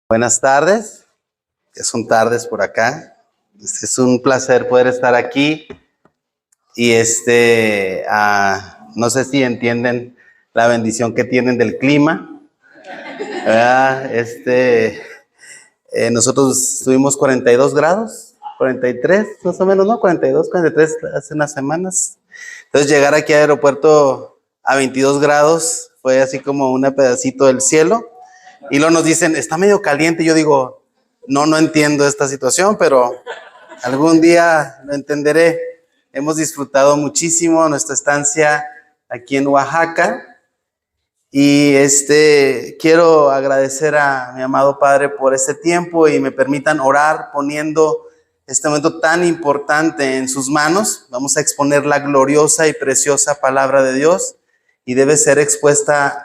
Buenas tardes, ya son tardes por acá. Es un placer poder estar aquí y no sé si entienden la bendición que tienen del clima, ¿verdad? Nosotros tuvimos 42 grados, 43 más o menos, ¿no? 42, 43 hace unas semanas. Entonces llegar aquí al aeropuerto a 22 grados fue así como un pedacito del cielo. Y luego nos dicen, está medio caliente. Yo digo, no entiendo esta situación, pero algún día lo entenderé. Hemos disfrutado muchísimo nuestra estancia aquí en Oaxaca. Y quiero agradecer a mi amado Padre por este tiempo y me permitan orar poniendo este momento tan importante en sus manos. Vamos a exponer la gloriosa y preciosa palabra de Dios y debe ser expuesta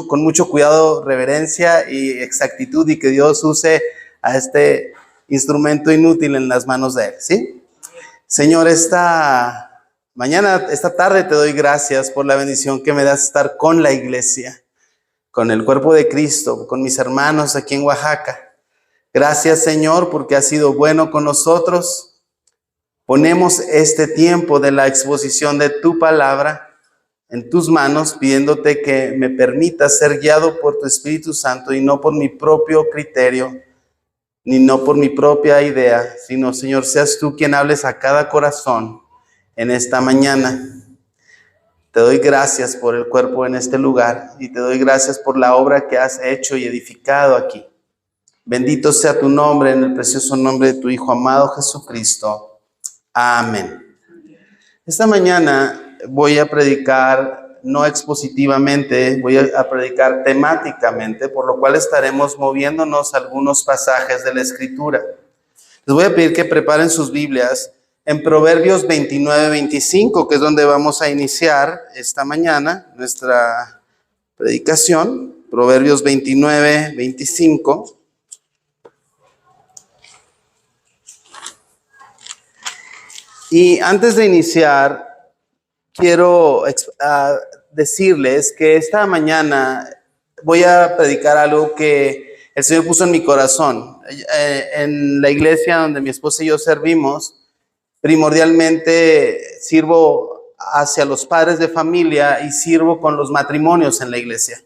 con mucho cuidado, reverencia y exactitud, y que Dios use a este instrumento inútil en las manos de Él, ¿sí? Señor, esta tarde te doy gracias por la bendición que me das estar con la iglesia, con el cuerpo de Cristo, con mis hermanos aquí en Oaxaca. Gracias, Señor, porque has sido bueno con nosotros. Ponemos este tiempo de la exposición de tu palabra en tus manos, pidiéndote que me permitas ser guiado por tu Espíritu Santo y no por mi propio criterio, ni no por mi propia idea, sino, Señor, seas tú quien hables a cada corazón en esta mañana. Te doy gracias por el cuerpo en este lugar y te doy gracias por la obra que has hecho y edificado aquí. Bendito sea tu nombre, en el precioso nombre de tu Hijo amado Jesucristo. Amén. Esta mañana voy a predicar no expositivamente, voy a predicar temáticamente, por lo cual estaremos moviéndonos algunos pasajes de la Escritura. Les voy a pedir que preparen sus Biblias en Proverbios 29-25, que es donde vamos a iniciar esta mañana nuestra predicación. Proverbios 29-25. Y antes de iniciar, quiero decirles que esta mañana voy a predicar algo que el Señor puso en mi corazón. En la iglesia donde mi esposa y yo servimos, primordialmente sirvo hacia los padres de familia y sirvo con los matrimonios en la iglesia.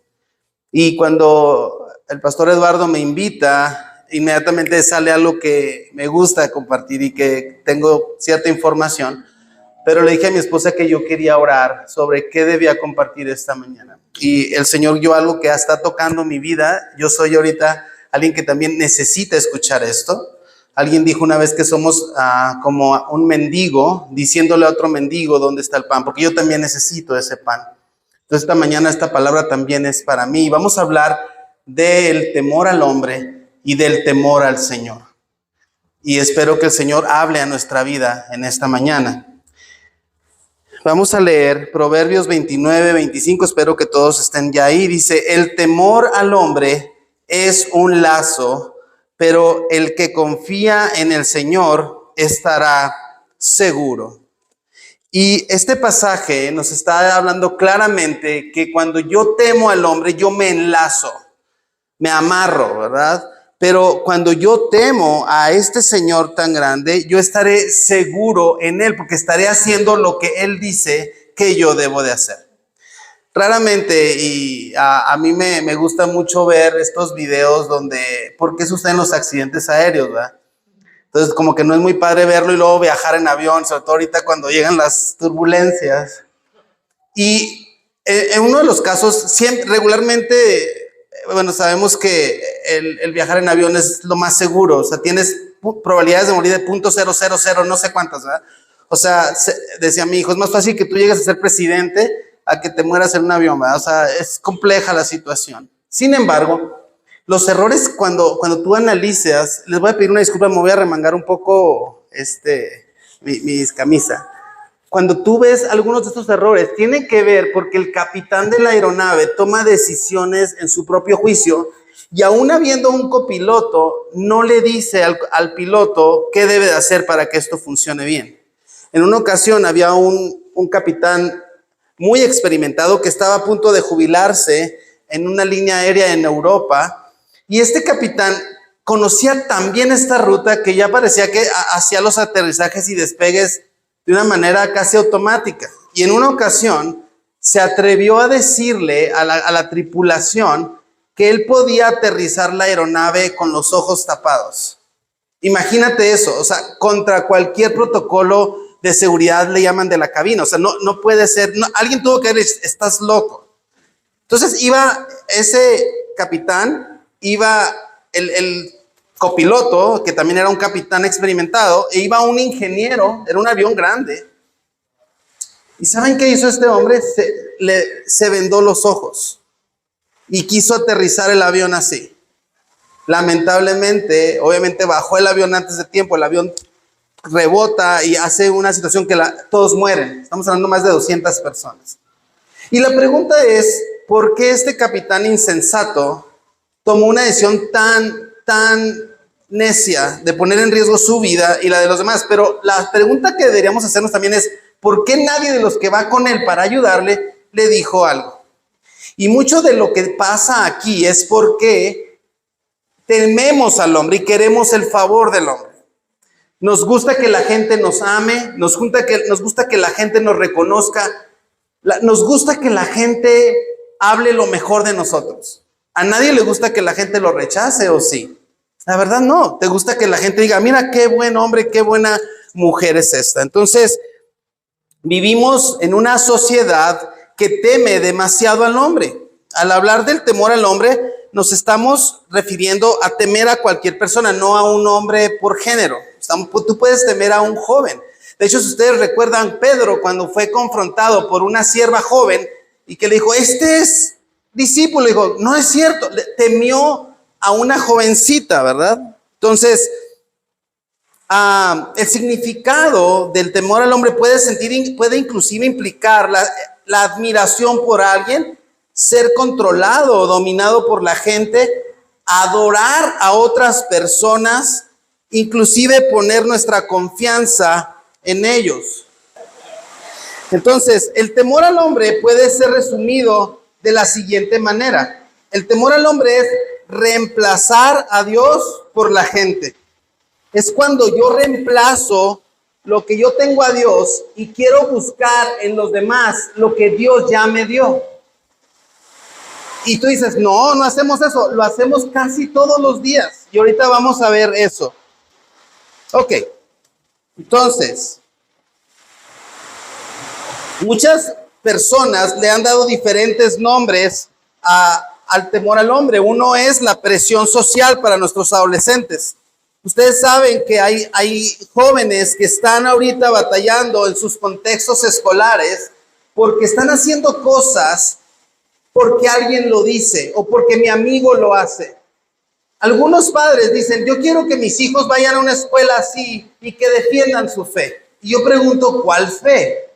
Y cuando el pastor Eduardo me invita, inmediatamente sale algo que me gusta compartir y que tengo cierta información. Pero le dije a mi esposa que yo quería orar sobre qué debía compartir esta mañana. Y el Señor dio algo que está tocando mi vida. Yo soy ahorita alguien que también necesita escuchar esto. Alguien dijo una vez que somos como un mendigo, diciéndole a otro mendigo dónde está el pan, porque yo también necesito ese pan. Entonces esta mañana esta palabra también es para mí. Vamos a hablar del temor al hombre y del temor al Señor. Y espero que el Señor hable a nuestra vida en esta mañana. Vamos a leer Proverbios 29-25, espero que todos estén ya ahí. Dice, el temor al hombre es un lazo, pero el que confía en el Señor estará seguro. Y este pasaje nos está hablando claramente que cuando yo temo al hombre, yo me enlazo, me amarro, ¿verdad? Pero cuando yo temo a este Señor tan grande, yo estaré seguro en Él, porque estaré haciendo lo que Él dice que yo debo de hacer. Raramente, y a mí me gusta mucho ver estos videos donde, ¿por qué suceden los accidentes aéreos, verdad? Entonces, como que no es muy padre verlo y luego viajar en avión, sobre todo ahorita cuando llegan las turbulencias. Y en uno de los casos, regularmente, bueno, sabemos que el viajar en avión es lo más seguro. O sea, tienes probabilidades de morir de 0.000, no sé cuántas, ¿verdad? O sea, decía mi hijo, es más fácil que tú llegues a ser presidente a que te mueras en un avión, ¿verdad? O sea, es compleja la situación. Sin embargo, los errores cuando tú analizas, les voy a pedir una disculpa, me voy a remangar un poco mis camisas. Cuando tú ves algunos de estos errores, tienen que ver porque el capitán de la aeronave toma decisiones en su propio juicio y aún habiendo un copiloto, no le dice al piloto qué debe de hacer para que esto funcione bien. En una ocasión había un capitán muy experimentado que estaba a punto de jubilarse en una línea aérea en Europa Y este capitán conocía tan bien esta ruta que ya parecía que hacía los aterrizajes y despegues de una manera casi automática. Y en una ocasión se atrevió a decirle a la tripulación que él podía aterrizar la aeronave con los ojos tapados. Imagínate eso, o sea, contra cualquier protocolo de seguridad le llaman de la cabina, o sea, no puede ser, alguien tuvo que decir, estás loco. Entonces iba ese capitán, iba el copiloto, que también era un capitán experimentado, e iba un ingeniero, era un avión grande. ¿Y saben qué hizo este hombre? Se vendó los ojos y quiso aterrizar el avión así. Lamentablemente, obviamente bajó el avión antes de tiempo, el avión rebota y hace una situación que todos mueren. Estamos hablando de más de 200 personas. Y la pregunta es, ¿por qué este capitán insensato tomó una decisión tan necia de poner en riesgo su vida y la de los demás? Pero la pregunta que deberíamos hacernos también es, ¿por qué nadie de los que va con él para ayudarle le dijo algo? Y mucho de lo que pasa aquí es porque tememos al hombre y queremos el favor del hombre. Nos gusta que la gente nos ame, nos gusta que la gente nos reconozca, nos gusta que la gente hable lo mejor de nosotros. ¿A nadie le gusta que la gente lo rechace o sí? La verdad no, te gusta que la gente diga, mira qué buen hombre, qué buena mujer es esta. Entonces, vivimos en una sociedad que teme demasiado al hombre. Al hablar del temor al hombre, nos estamos refiriendo a temer a cualquier persona, no a un hombre por género. Tú puedes temer a un joven. De hecho, si ustedes recuerdan, Pedro, cuando fue confrontado por una sierva joven y que le dijo, este es discípulo, le dijo, no es cierto, temió a una jovencita, ¿verdad? Entonces, el significado del temor al hombre puede inclusive implicar la admiración por alguien, ser controlado o dominado por la gente, adorar a otras personas, inclusive poner nuestra confianza en ellos. Entonces, el temor al hombre puede ser resumido de la siguiente manera. El temor al hombre es reemplazar a Dios por la gente. Es cuando yo reemplazo lo que yo tengo a Dios y quiero buscar en los demás lo que Dios ya me dio. Y tú dices, no hacemos eso, lo hacemos casi todos los días. Y ahorita vamos a ver eso. Ok, entonces, muchas personas le han dado diferentes nombres al temor al hombre. Uno es la presión social para nuestros adolescentes. Ustedes saben que hay jóvenes que están ahorita batallando en sus contextos escolares porque están haciendo cosas porque alguien lo dice o porque mi amigo lo hace. Algunos padres dicen, yo quiero que mis hijos vayan a una escuela así y que defiendan su fe. Y yo pregunto, ¿cuál fe?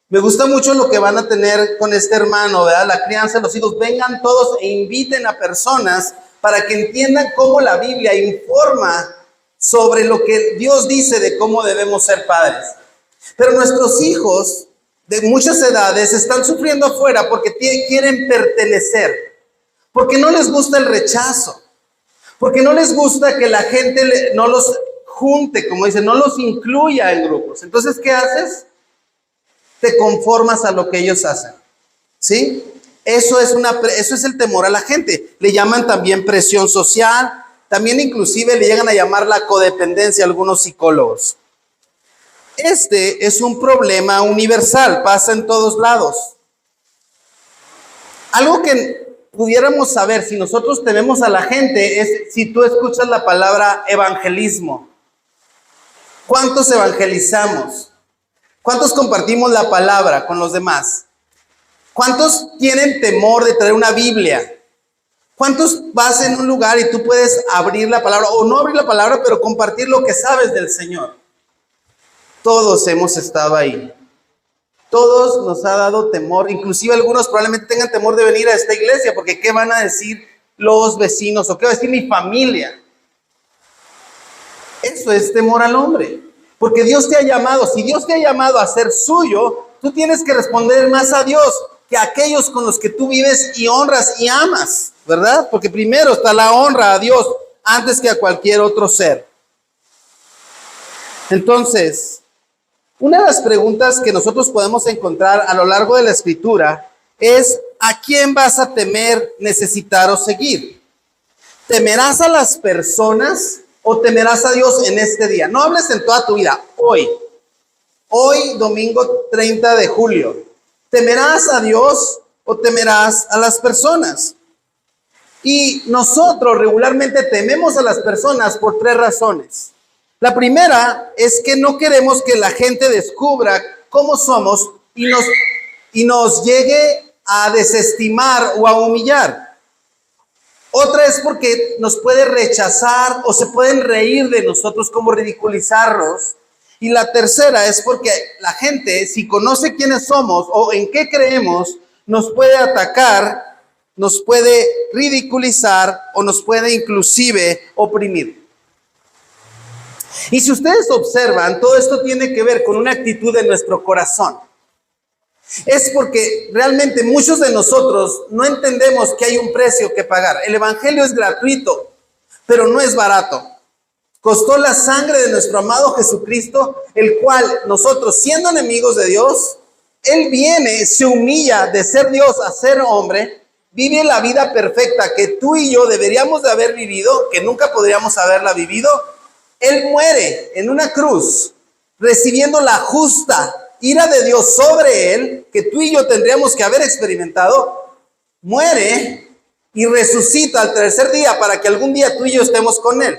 Me gusta mucho lo que van a tener con este hermano, ¿verdad? La crianza de los hijos. Vengan todos e inviten a personas para que entiendan cómo la Biblia informa sobre lo que Dios dice de cómo debemos ser padres. Pero nuestros hijos de muchas edades están sufriendo afuera porque quieren pertenecer, porque no les gusta el rechazo, porque no les gusta que la gente no los junte, como dicen, no los incluya en grupos. Entonces, ¿qué haces? Te conformas a lo que ellos hacen, ¿sí? Eso es el temor a la gente. Le llaman también presión social, también inclusive le llegan a llamar la codependencia a algunos psicólogos. Este es un problema universal, pasa en todos lados. Algo que pudiéramos saber si nosotros tememos a la gente es si tú escuchas la palabra evangelismo. ¿Cuántos evangelizamos? ¿Cuántos compartimos la palabra con los demás? ¿Cuántos tienen temor de traer una Biblia? ¿Cuántos vas en un lugar y tú puedes abrir la palabra o no abrir la palabra, pero compartir lo que sabes del Señor? Todos hemos estado ahí. Todos nos ha dado temor, inclusive algunos probablemente tengan temor de venir a esta iglesia, porque ¿qué van a decir los vecinos o qué va a decir mi familia? Eso es temor al hombre, porque Dios te ha llamado. Si Dios te ha llamado a ser suyo, tú tienes que responder más a Dios que aquellos con los que tú vives y honras y amas, ¿verdad? Porque primero está la honra a Dios antes que a cualquier otro ser. Entonces, una de las preguntas que nosotros podemos encontrar a lo largo de la Escritura es: ¿a quién vas a temer, necesitar o seguir? ¿Temerás a las personas o temerás a Dios en este día? No hables en toda tu vida, hoy, domingo 30 de julio. ¿Temerás a Dios o temerás a las personas? Y nosotros regularmente tememos a las personas por 3 razones. La primera es que no queremos que la gente descubra cómo somos y nos llegue a desestimar o a humillar. Otra es porque nos puede rechazar o se pueden reír de nosotros, como ridiculizarnos. Y la tercera es porque la gente, si conoce quiénes somos o en qué creemos, nos puede atacar, nos puede ridiculizar o nos puede inclusive oprimir. Y si ustedes observan, todo esto tiene que ver con una actitud de nuestro corazón. Es porque realmente muchos de nosotros no entendemos que hay un precio que pagar. El evangelio es gratuito, pero no es barato. Costó la sangre de nuestro amado Jesucristo, el cual nosotros, siendo enemigos de Dios, Él viene, se humilla de ser Dios a ser hombre, vive la vida perfecta que tú y yo deberíamos de haber vivido, que nunca podríamos haberla vivido. Él muere en una cruz, recibiendo la justa ira de Dios sobre Él, que tú y yo tendríamos que haber experimentado. Muere y resucita al tercer día para que algún día tú y yo estemos con Él.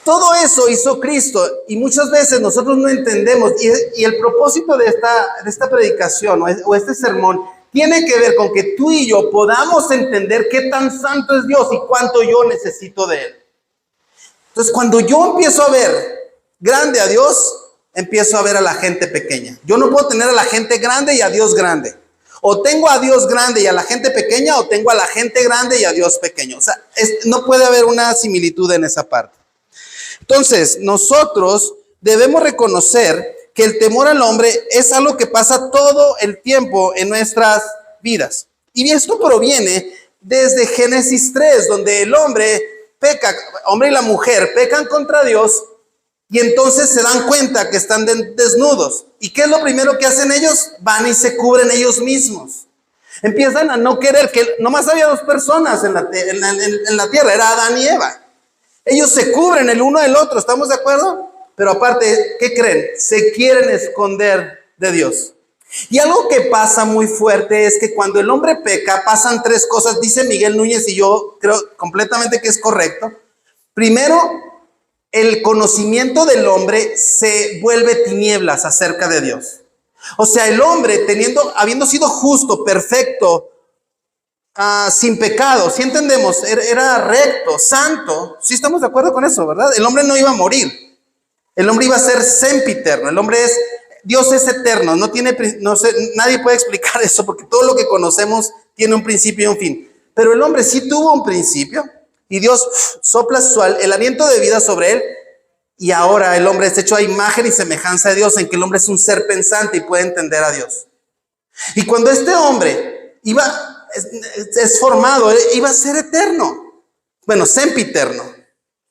Todo eso hizo Cristo y muchas veces nosotros no entendemos. Y el propósito de esta predicación o este sermón tiene que ver con que tú y yo podamos entender qué tan santo es Dios y cuánto yo necesito de Él. Entonces, cuando yo empiezo a ver grande a Dios, empiezo a ver a la gente pequeña. Yo no puedo tener a la gente grande y a Dios grande. O tengo a Dios grande y a la gente pequeña, o tengo a la gente grande y a Dios pequeño. O sea, no puede haber una similitud en esa parte. Entonces, nosotros debemos reconocer que el temor al hombre es algo que pasa todo el tiempo en nuestras vidas. Y esto proviene desde Génesis 3, donde el hombre y la mujer pecan contra Dios y entonces se dan cuenta que están desnudos. ¿Y qué es lo primero que hacen ellos? Van y se cubren ellos mismos. Empiezan a no querer, que nomás había 2 personas en la tierra, era Adán y Eva. Ellos se cubren el uno del otro, ¿estamos de acuerdo? Pero aparte, ¿qué creen? Se quieren esconder de Dios. Y algo que pasa muy fuerte es que cuando el hombre peca, pasan 3 cosas, dice Miguel Núñez, y yo creo completamente que es correcto. Primero, el conocimiento del hombre se vuelve tinieblas acerca de Dios. O sea, el hombre habiendo sido justo, perfecto, sin pecado, ¿sí entendemos? Era recto, santo. Sí estamos de acuerdo con eso, ¿verdad? El hombre no iba a morir. El hombre iba a ser sempiterno. Dios es eterno. Nadie puede explicar eso porque todo lo que conocemos tiene un principio y un fin. Pero el hombre sí tuvo un principio y Dios sopla el aliento de vida sobre él. Y ahora el hombre es hecho a imagen y semejanza de Dios, en que el hombre es un ser pensante y puede entender a Dios. Y cuando este hombre es formado, iba a ser eterno. Bueno, sempiterno.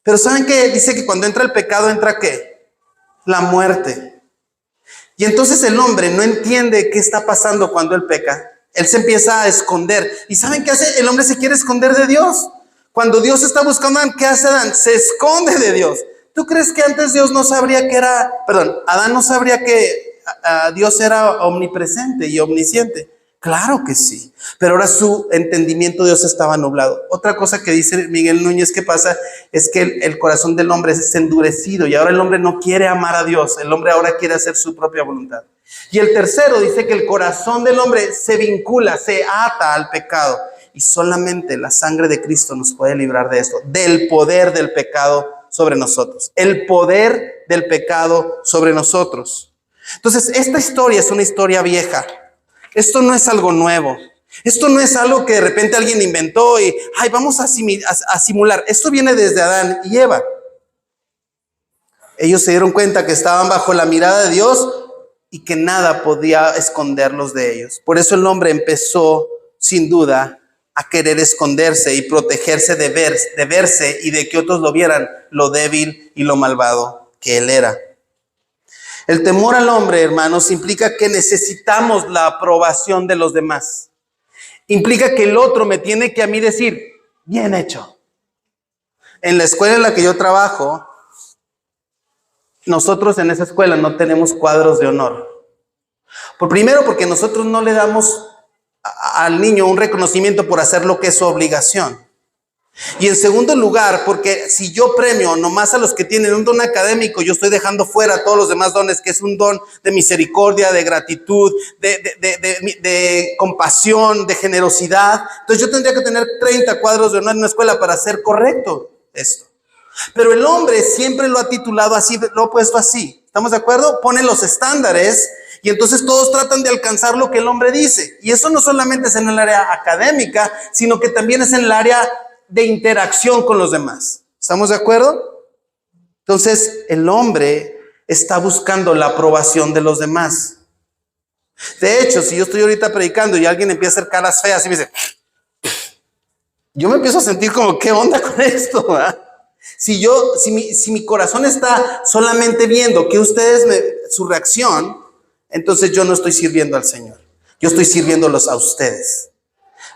Pero ¿saben qué? Dice que cuando entra el pecado, ¿entra qué? La muerte. Y entonces el hombre no entiende qué está pasando cuando él peca. Él se empieza a esconder. ¿Y saben qué hace? El hombre se quiere esconder de Dios. Cuando Dios está buscando a Adán, ¿qué hace Adán? Se esconde de Dios. ¿Tú crees que antes Adán no sabría que Dios era omnipresente y omnisciente? Claro que sí, pero ahora su entendimiento de Dios estaba nublado. Otra cosa que dice Miguel Núñez que pasa es que el corazón del hombre es endurecido y ahora el hombre no quiere amar a Dios, el hombre ahora quiere hacer su propia voluntad. Y el tercero dice que el corazón del hombre se vincula, se ata al pecado y solamente la sangre de Cristo nos puede librar de esto, del poder del pecado sobre nosotros, el poder del pecado sobre nosotros. Entonces, esta historia es una historia vieja. Esto no es algo nuevo. Esto no es algo que de repente alguien inventó y vamos a simular. Esto viene desde Adán y Eva. Ellos se dieron cuenta que estaban bajo la mirada de Dios y que nada podía esconderlos de ellos. Por eso el hombre empezó, sin duda, a querer esconderse y protegerse de verse y de que otros lo vieran lo débil y lo malvado que él era. El temor al hombre, hermanos, implica que necesitamos la aprobación de los demás. Implica que el otro me tiene que a mí decir, bien hecho. En la escuela en la que yo trabajo, nosotros en esa escuela no tenemos cuadros de honor. Primero porque nosotros no le damos al niño un reconocimiento por hacer lo que es su obligación. Y en segundo lugar, porque si yo premio nomás a los que tienen un don académico, yo estoy dejando fuera todos los demás dones, que es un don de misericordia, de gratitud, de compasión, de generosidad. Entonces yo tendría que tener 30 cuadros de honor en una escuela para hacer correcto esto. Pero el hombre siempre lo ha titulado así, lo ha puesto así. ¿Estamos de acuerdo? Pone los estándares y entonces todos tratan de alcanzar lo que el hombre dice. Y eso no solamente es en el área académica, sino que también es en el área de interacción con los demás. ¿Estamos de acuerdo? Entonces, el hombre está buscando la aprobación de los demás. De hecho, si yo estoy ahorita predicando y alguien empieza a hacer caras feas y me dice, yo me empiezo a sentir como, ¿qué onda con esto? ¿Verdad? Si mi corazón está solamente viendo que su reacción, entonces yo no estoy sirviendo al Señor. Yo estoy sirviéndolos a ustedes.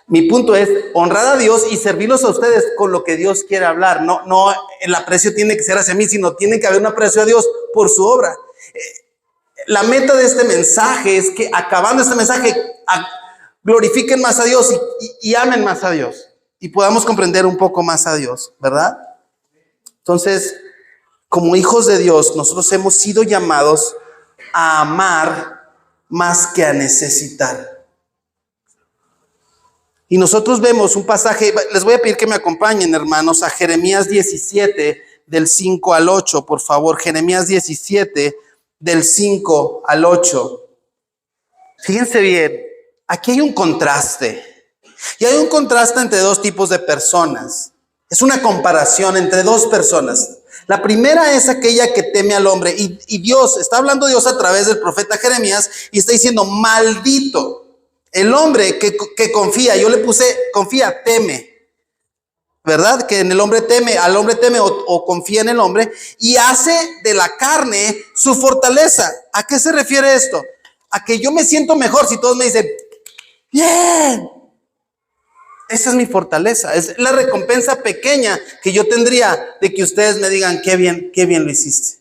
Mi punto es honrar a Dios y servirlos a ustedes con lo que Dios quiere hablar. No el aprecio tiene que ser hacia mí, sino tiene que haber un aprecio a Dios por su obra. La meta de este mensaje es que acabando este mensaje glorifiquen más a Dios y amen más a Dios y podamos comprender un poco más a Dios, ¿verdad? Entonces, como hijos de Dios, nosotros hemos sido llamados a amar más que a necesitar. Y nosotros vemos un pasaje, les voy a pedir que me acompañen, hermanos, a Jeremías 17, del 5 al 8, por favor. Jeremías 17, del 5 al 8. Fíjense bien, aquí hay un contraste. Y hay un contraste entre dos tipos de personas. Es una comparación entre dos personas. La primera es aquella que teme al hombre. Y Dios, está hablando Dios a través del profeta Jeremías y está diciendo, maldito el hombre que confía. Yo le puse, confía, teme. ¿Verdad? Que en el hombre teme, al hombre teme o confía en el hombre y hace de la carne su fortaleza. ¿A qué se refiere esto? A que yo me siento mejor si todos me dicen, bien. Esa es mi fortaleza, es la recompensa pequeña que yo tendría de que ustedes me digan qué bien lo hiciste.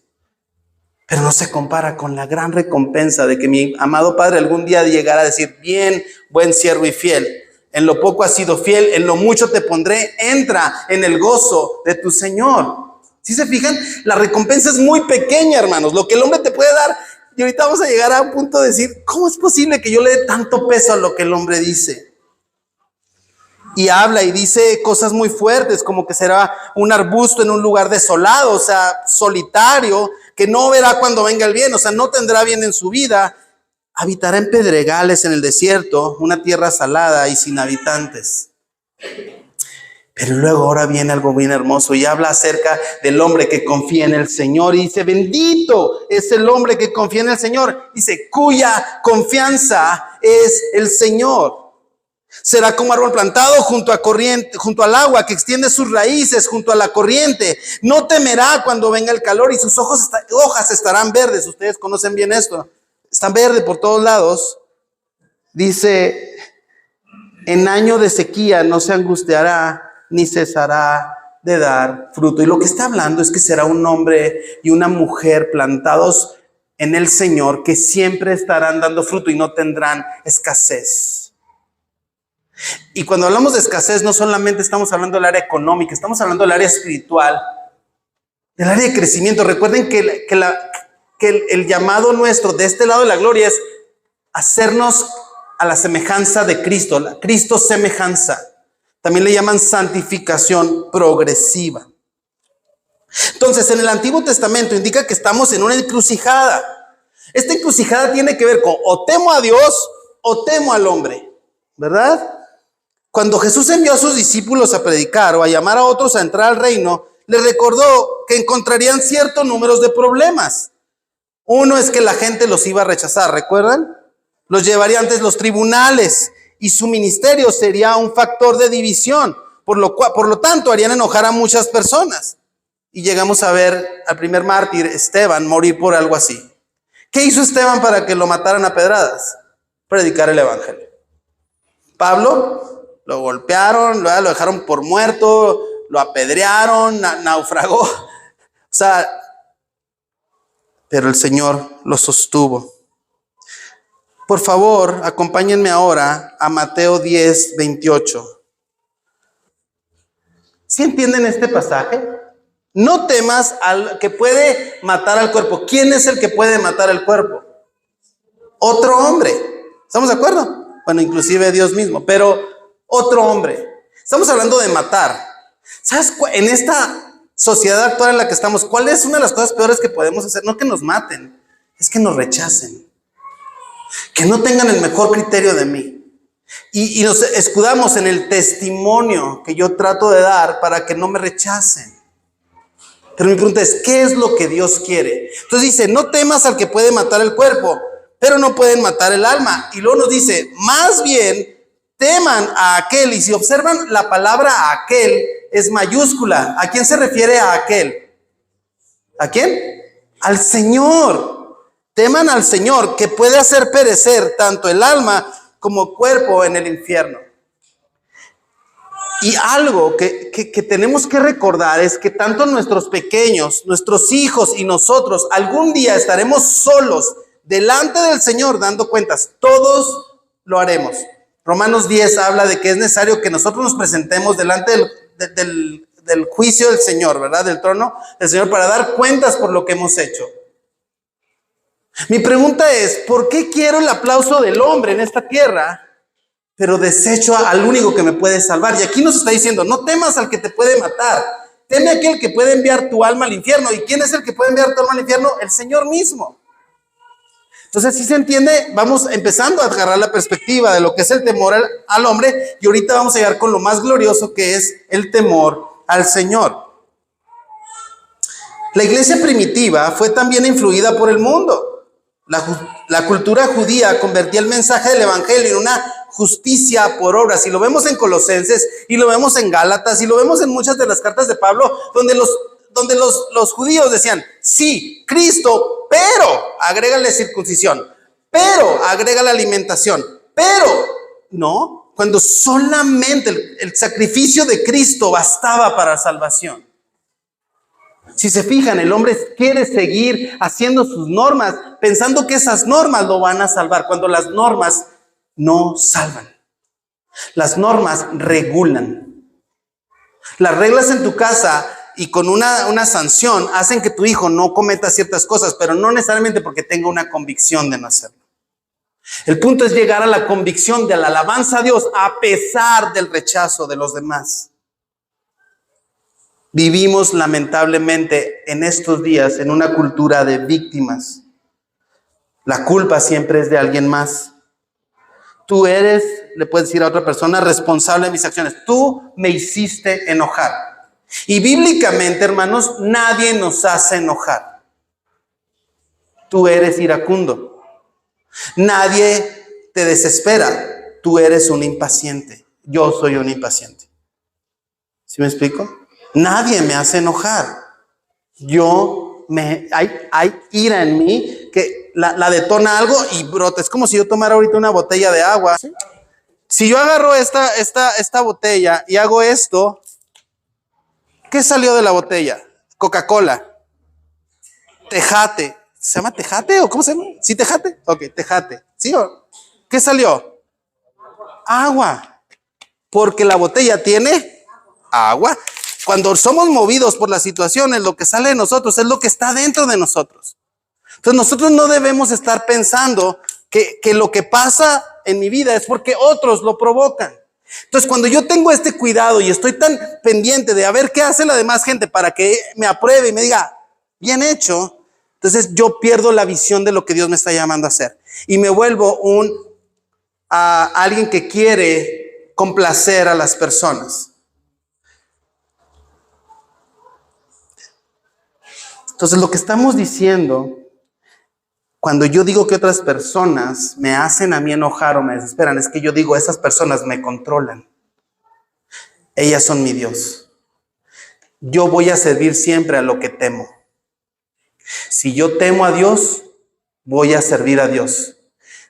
Pero no se compara con la gran recompensa de que mi amado Padre algún día llegara a decir, bien, buen siervo y fiel. En lo poco has sido fiel, en lo mucho te pondré, entra en el gozo de tu Señor. ¿Sí se fijan? La recompensa es muy pequeña, hermanos, lo que el hombre te puede dar. Y ahorita vamos a llegar a un punto de decir, ¿cómo es posible que yo le dé tanto peso a lo que el hombre dice? Y habla y dice cosas muy fuertes, como que será un arbusto en un lugar desolado, o sea, solitario, que no verá cuando venga el bien, o sea, no tendrá bien en su vida. Habitará en pedregales en el desierto, una tierra salada y sin habitantes. Pero luego ahora viene algo bien hermoso y habla acerca del hombre que confía en el Señor y dice, bendito es el hombre que confía en el Señor. Dice, cuya confianza es el Señor. Será como árbol plantado junto al agua, que extiende sus raíces junto a la corriente. No temerá cuando venga el calor y sus hojas estarán verdes. Ustedes conocen bien esto. Están verdes por todos lados. Dice, en año de sequía no se angustiará ni cesará de dar fruto. Y lo que está hablando es que será un hombre y una mujer plantados en el Señor que siempre estarán dando fruto y no tendrán escasez. Y cuando hablamos de escasez, no solamente estamos hablando del área económica, estamos hablando del área espiritual, del área de crecimiento. Recuerden que el llamado nuestro de este lado de la gloria es hacernos a la semejanza de Cristo, la Cristo semejanza. También le llaman santificación progresiva. Entonces, en el Antiguo Testamento indica que estamos en una encrucijada. Esta encrucijada tiene que ver con o temo a Dios o temo al hombre, ¿verdad? Cuando Jesús envió a sus discípulos a predicar o a llamar a otros a entrar al reino, les recordó que encontrarían ciertos números de problemas. Uno es que la gente los iba a rechazar, ¿recuerdan? Los llevaría ante los tribunales y su ministerio sería un factor de división, por lo tanto harían enojar a muchas personas. Y llegamos a ver al primer mártir, Esteban, morir por algo así. ¿Qué hizo Esteban para que lo mataran a pedradas? Predicar el evangelio. Pablo lo golpearon, lo dejaron por muerto, lo apedrearon, naufragó. O sea, pero el Señor lo sostuvo. Por favor, acompáñenme ahora a Mateo 10, 28. ¿Sí entienden este pasaje? No temas al que puede matar al cuerpo. ¿Quién es el que puede matar al cuerpo? Otro hombre. ¿Estamos de acuerdo? Bueno, inclusive Dios mismo, pero otro hombre. Estamos hablando de matar. ¿Sabes? En esta sociedad actual en la que estamos, ¿cuál es una de las cosas peores que podemos hacer? No que nos maten, es que nos rechacen. Que no tengan el mejor criterio de mí. Y nos escudamos en el testimonio que yo trato de dar para que no me rechacen. Pero mi pregunta es, ¿qué es lo que Dios quiere? Entonces dice, no temas al que puede matar el cuerpo, pero no pueden matar el alma. Y luego nos dice, más bien, teman a aquel. Y si observan, la palabra aquel es mayúscula. ¿A quién se refiere a aquel? ¿A quién? Al Señor. Teman al Señor, que puede hacer perecer tanto el alma como cuerpo en el infierno. Y algo que tenemos que recordar es que tanto nuestros pequeños, nuestros hijos y nosotros algún día estaremos solos delante del Señor dando cuentas. Todos lo haremos. Romanos 10 habla de que es necesario que nosotros nos presentemos delante del juicio del Señor, ¿verdad? Del trono del Señor para dar cuentas por lo que hemos hecho. Mi pregunta es, ¿por qué quiero el aplauso del hombre en esta tierra, pero desecho al único que me puede salvar? Y aquí nos está diciendo, no temas al que te puede matar, teme a aquel que puede enviar tu alma al infierno. ¿Y quién es el que puede enviar tu alma al infierno? El Señor mismo. Entonces, si se entiende, vamos empezando a agarrar la perspectiva de lo que es el temor al hombre, y ahorita vamos a llegar con lo más glorioso que es el temor al Señor. La iglesia primitiva fue también influida por el mundo. La cultura judía convertía el mensaje del evangelio en una justicia por obras, y lo vemos en Colosenses, y lo vemos en Gálatas, y lo vemos en muchas de las cartas de Pablo, donde los judíos decían, sí, Cristo, pero agrégale circuncisión, pero agrégale alimentación, pero no, cuando solamente el sacrificio de Cristo bastaba para salvación. Si se fijan, el hombre quiere seguir haciendo sus normas, pensando que esas normas lo van a salvar, cuando las normas no salvan. Las normas regulan. Las reglas en tu casa y con una sanción hacen que tu hijo no cometa ciertas cosas, pero no necesariamente porque tenga una convicción de no hacerlo. El punto es llegar a la convicción de la alabanza a Dios a pesar del rechazo de los demás. Vivimos lamentablemente en estos días en una cultura de víctimas. La culpa siempre es de alguien más. Tú eres, le puedes decir a otra persona, responsable de mis acciones. Tú me hiciste enojar. Y bíblicamente, hermanos, nadie nos hace enojar. Tú eres iracundo. Nadie te desespera. Tú eres un impaciente. Yo soy un impaciente. ¿Sí me explico? Nadie me hace enojar. Hay ira en mí que la detona algo y brota. Es como si yo tomara ahorita una botella de agua. ¿Sí? Si yo agarro esta botella y hago esto, ¿qué salió de la botella? Coca-Cola. Tejate. ¿Se llama Tejate o cómo se llama? ¿Sí, Tejate? Ok, Tejate. ¿Sí o? ¿Qué salió? Agua. Porque la botella tiene agua. Cuando somos movidos por las situaciones, lo que sale de nosotros es lo que está dentro de nosotros. Entonces nosotros no debemos estar pensando que lo que pasa en mi vida es porque otros lo provocan. Entonces cuando yo tengo este cuidado y estoy tan pendiente de a ver qué hace la demás gente para que me apruebe y me diga, bien hecho, entonces yo pierdo la visión de lo que Dios me está llamando a hacer. Y me vuelvo alguien que quiere complacer a las personas. Entonces lo que estamos diciendo Cuando yo digo que otras personas me hacen a mí enojar o me desesperan, es que yo digo, esas personas me controlan. Ellas son mi Dios. Yo voy a servir siempre a lo que temo. Si yo temo a Dios, voy a servir a Dios.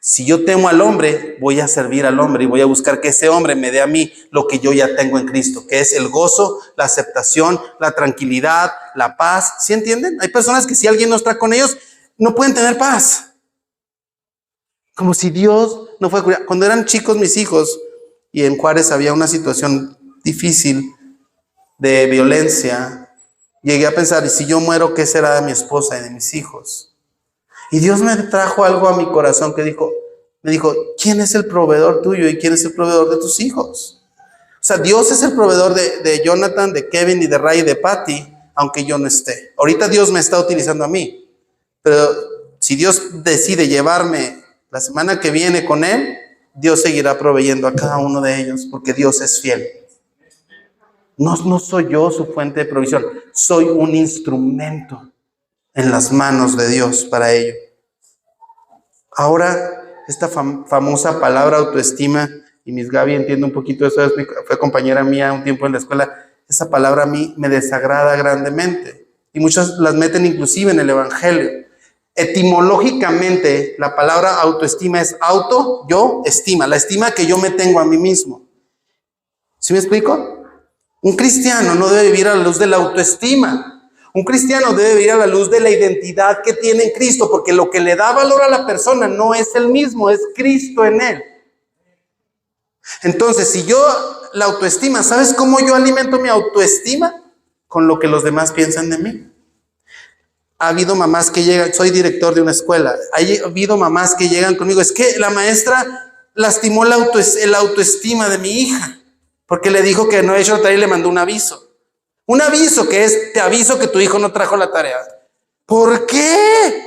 Si yo temo al hombre, voy a servir al hombre y voy a buscar que ese hombre me dé a mí lo que yo ya tengo en Cristo, que es el gozo, la aceptación, la tranquilidad, la paz. ¿Sí entienden? Hay personas que si alguien no está con ellos, no pueden tener paz. Como si Dios no fuera cuidado. Cuando eran chicos mis hijos y en Juárez había una situación difícil de violencia, llegué a pensar, ¿y si yo muero, qué será de mi esposa y de mis hijos? Y Dios me trajo algo a mi corazón que me dijo, ¿quién es el proveedor tuyo y quién es el proveedor de tus hijos? O sea, Dios es el proveedor de Jonathan, de Kevin y de Ray y de Patty, aunque yo no esté. Ahorita Dios me está utilizando a mí, pero si Dios decide llevarme la semana que viene con él, Dios seguirá proveyendo a cada uno de ellos, porque Dios es fiel. No soy yo su fuente de provisión, soy un instrumento en las manos de Dios para ello. Ahora, esta famosa palabra autoestima, y Miss Gaby entiende un poquito eso, fue compañera mía un tiempo en la escuela, esa palabra a mí me desagrada grandemente, y muchos las meten inclusive en el evangelio. Etimológicamente, la palabra autoestima es auto, yo, estima, la estima que yo me tengo a mí mismo. ¿Sí me explico? Un cristiano no debe vivir a la luz de la autoestima. Un cristiano debe vivir a la luz de la identidad que tiene en Cristo, porque lo que le da valor a la persona no es él mismo, es Cristo en él. Entonces, si yo la autoestima, ¿sabes cómo yo alimento mi autoestima? Con lo que los demás piensan de mí. Ha habido mamás que llegan, soy director de una escuela, ha habido mamás que llegan conmigo, es que la maestra lastimó la autoestima de mi hija, porque le dijo que no ha hecho la tarea y le mandó un aviso. Un aviso que es, te aviso que tu hijo no trajo la tarea. ¿Por qué?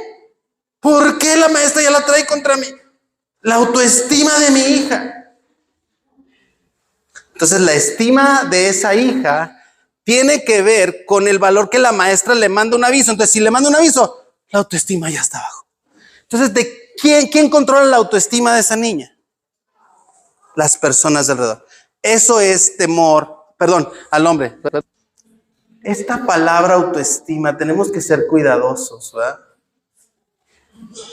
¿Por qué la maestra ya la trae contra mí? La autoestima de mi hija. Entonces la estima de esa hija tiene que ver con el valor que la maestra le manda un aviso. Entonces si le manda un aviso, la autoestima ya está abajo. Entonces, ¿de quién controla la autoestima de esa niña? Las personas de alrededor. Eso es temor, al hombre. Esta palabra autoestima, tenemos que ser cuidadosos, ¿verdad?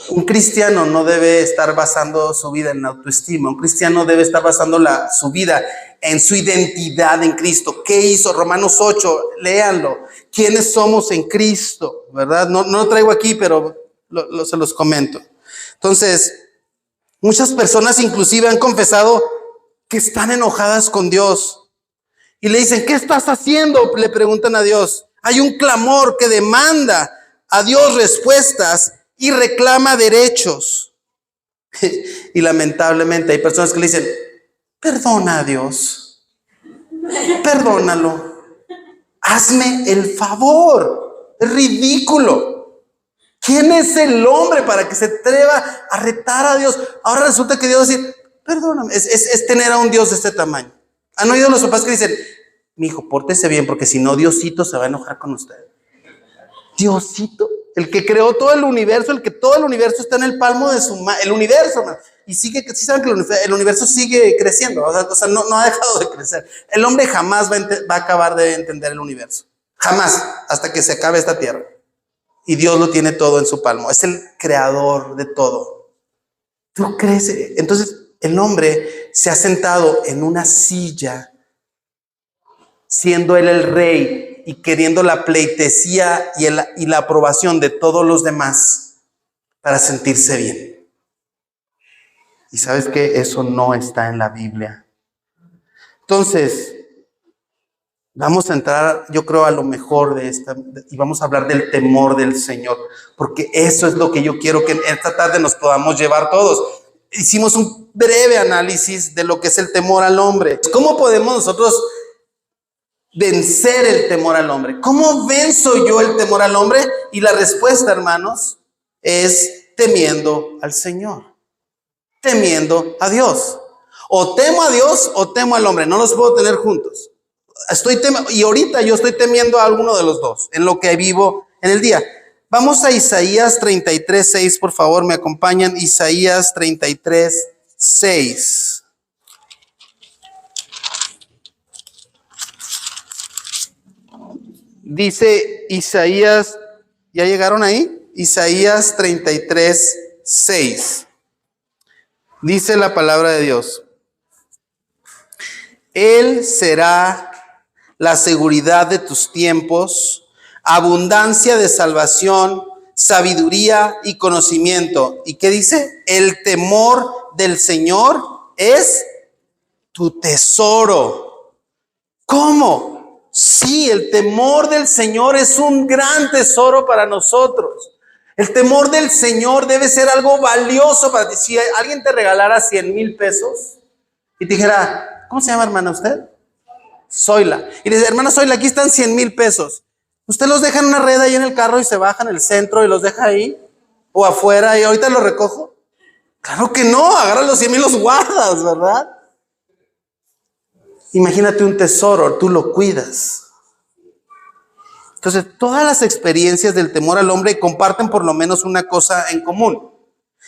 Un cristiano no debe estar basando su vida en la autoestima. Un cristiano debe estar basando su vida en su identidad en Cristo. ¿Qué hizo? Romanos 8, léanlo. ¿Quiénes somos en Cristo? ¿Verdad? No lo traigo aquí, pero se los comento. Entonces, muchas personas inclusive han confesado que están enojadas con Dios. Y le dicen, ¿qué estás haciendo? Le preguntan a Dios. Hay un clamor que demanda a Dios respuestas y reclama derechos. Y lamentablemente hay personas que le dicen, perdona a Dios, perdónalo, hazme el favor. Es ridículo. ¿Quién es el hombre para que se atreva a retar a Dios? Ahora resulta que Dios dice, perdóname. Es tener a un Dios de este tamaño. ¿Han oído los papás que dicen, mi hijo, pórtese bien, porque si no, Diosito se va a enojar con usted? Diosito, el que creó todo el universo, el que todo el universo está en el palmo de su mano, el universo, man. Y sigue, sí saben que el universo sigue creciendo, o sea no ha dejado de crecer. El hombre jamás va a acabar de entender el universo, jamás, hasta que se acabe esta tierra. Y Dios lo tiene todo en su palmo, es el creador de todo. ¿Tú crees? Entonces, el hombre se ha sentado en una silla, siendo él el rey y queriendo la pleitesía y la aprobación de todos los demás para sentirse bien. Y sabes que eso no está en la Biblia. Entonces, vamos a entrar, yo creo, a lo mejor de esta, y vamos a hablar del temor del Señor, porque eso es lo que yo quiero que esta tarde nos podamos llevar todos. Hicimos un breve análisis de lo que es el temor al hombre. ¿Cómo podemos nosotros vencer el temor al hombre? ¿Cómo venzo yo el temor al hombre? Y la respuesta, hermanos, es temiendo al Señor, temiendo a Dios. O temo a Dios o temo al hombre, no los puedo tener juntos. Y ahorita yo estoy temiendo a alguno de los dos en lo que vivo en el día. Vamos a Isaías 33:6, por favor, me acompañan. Isaías 33:6. Dice Isaías, ¿ya llegaron ahí? Isaías 33:6. Dice la palabra de Dios: Él será la seguridad de tus tiempos, abundancia de salvación, sabiduría y conocimiento. ¿Y qué dice? El temor del Señor es tu tesoro. ¿Cómo? Sí, el temor del Señor es un gran tesoro para nosotros. El temor del Señor debe ser algo valioso para ti. Si alguien te regalara 100,000 pesos y te dijera, ¿cómo se llama, hermana, usted? Zoila. Y le dice, hermana Zoila, aquí están 100,000 pesos. ¿Usted los deja en una red ahí en el carro y se baja en el centro y los deja ahí? ¿O afuera y ahorita los recojo? Claro que no, agarra los 100,000 y los guardas, ¿verdad? Imagínate un tesoro, tú lo cuidas. Entonces, todas las experiencias del temor al hombre comparten por lo menos una cosa en común.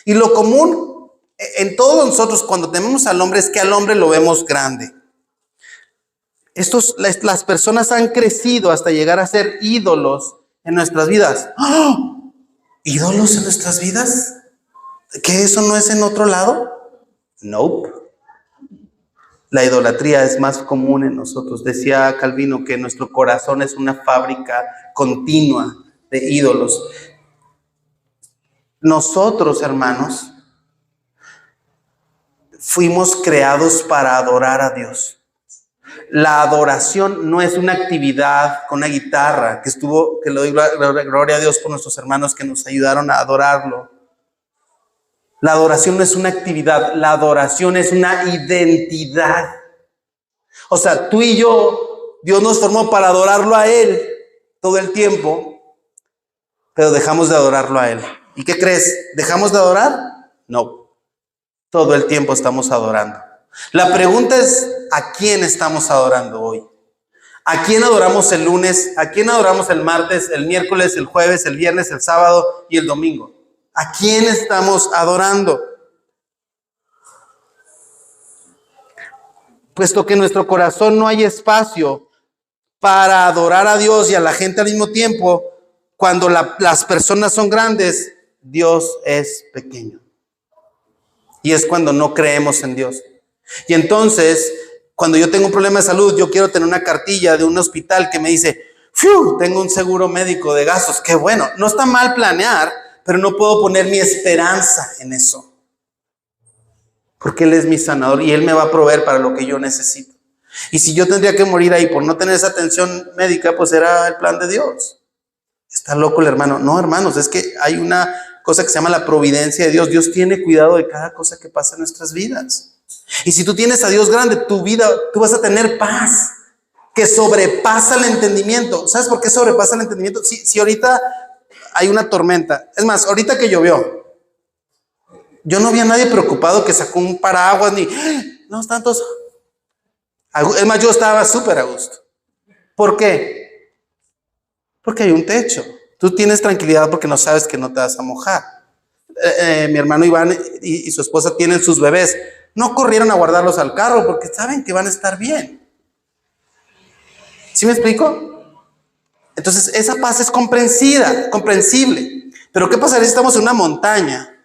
Y lo común en todos nosotros cuando tememos al hombre es que al hombre lo vemos grande. Las personas han crecido hasta llegar a ser ídolos en nuestras vidas. ¡Oh! ¿Ídolos en nuestras vidas? ¿Que eso no es en otro lado? Nope. La idolatría es más común en nosotros. Decía Calvino que nuestro corazón es una fábrica continua de ídolos. Nosotros, hermanos, fuimos creados para adorar a Dios. La adoración no es una actividad con una guitarra, que le doy gloria a Dios por nuestros hermanos que nos ayudaron a adorarlo. La adoración no es una actividad, la adoración es una identidad. O sea, tú y yo, Dios nos formó para adorarlo a Él todo el tiempo, pero dejamos de adorarlo a Él. ¿Y qué crees? ¿Dejamos de adorar? No, todo el tiempo estamos adorando. La pregunta es, ¿a quién estamos adorando hoy? ¿A quién adoramos el lunes? ¿A quién adoramos el martes, el miércoles, el jueves, el viernes, el sábado y el domingo? ¿A quién estamos adorando? Puesto que en nuestro corazón no hay espacio para adorar a Dios y a la gente al mismo tiempo, cuando las personas son grandes, Dios es pequeño. Y es cuando no creemos en Dios. Y entonces, cuando yo tengo un problema de salud, yo quiero tener una cartilla de un hospital que me dice, ¡fiu! Tengo un seguro médico de gastos. Qué bueno, no está mal planear, pero no puedo poner mi esperanza en eso. Porque Él es mi sanador y Él me va a proveer para lo que yo necesito. Y si yo tendría que morir ahí por no tener esa atención médica, pues era el plan de Dios. Está loco el hermano. No, hermanos, es que hay una cosa que se llama la providencia de Dios. Dios tiene cuidado de cada cosa que pasa en nuestras vidas. Y si tú tienes a Dios grande, tu vida, tú vas a tener paz que sobrepasa el entendimiento. ¿Sabes por qué sobrepasa el entendimiento? Si ahorita hay una tormenta, es más, ahorita que llovió, yo no vi a nadie preocupado que sacó un paraguas ni, no, están todos. Es más, yo estaba súper a gusto. ¿Por qué? Porque hay un techo. Tú tienes tranquilidad porque no sabes que no te vas a mojar. Mi hermano Iván y su esposa tienen sus bebés. No corrieron a guardarlos al carro porque saben que van a estar bien. ¿Sí me explico? Entonces, esa paz es comprensible. Pero ¿qué pasaría si estamos en una montaña?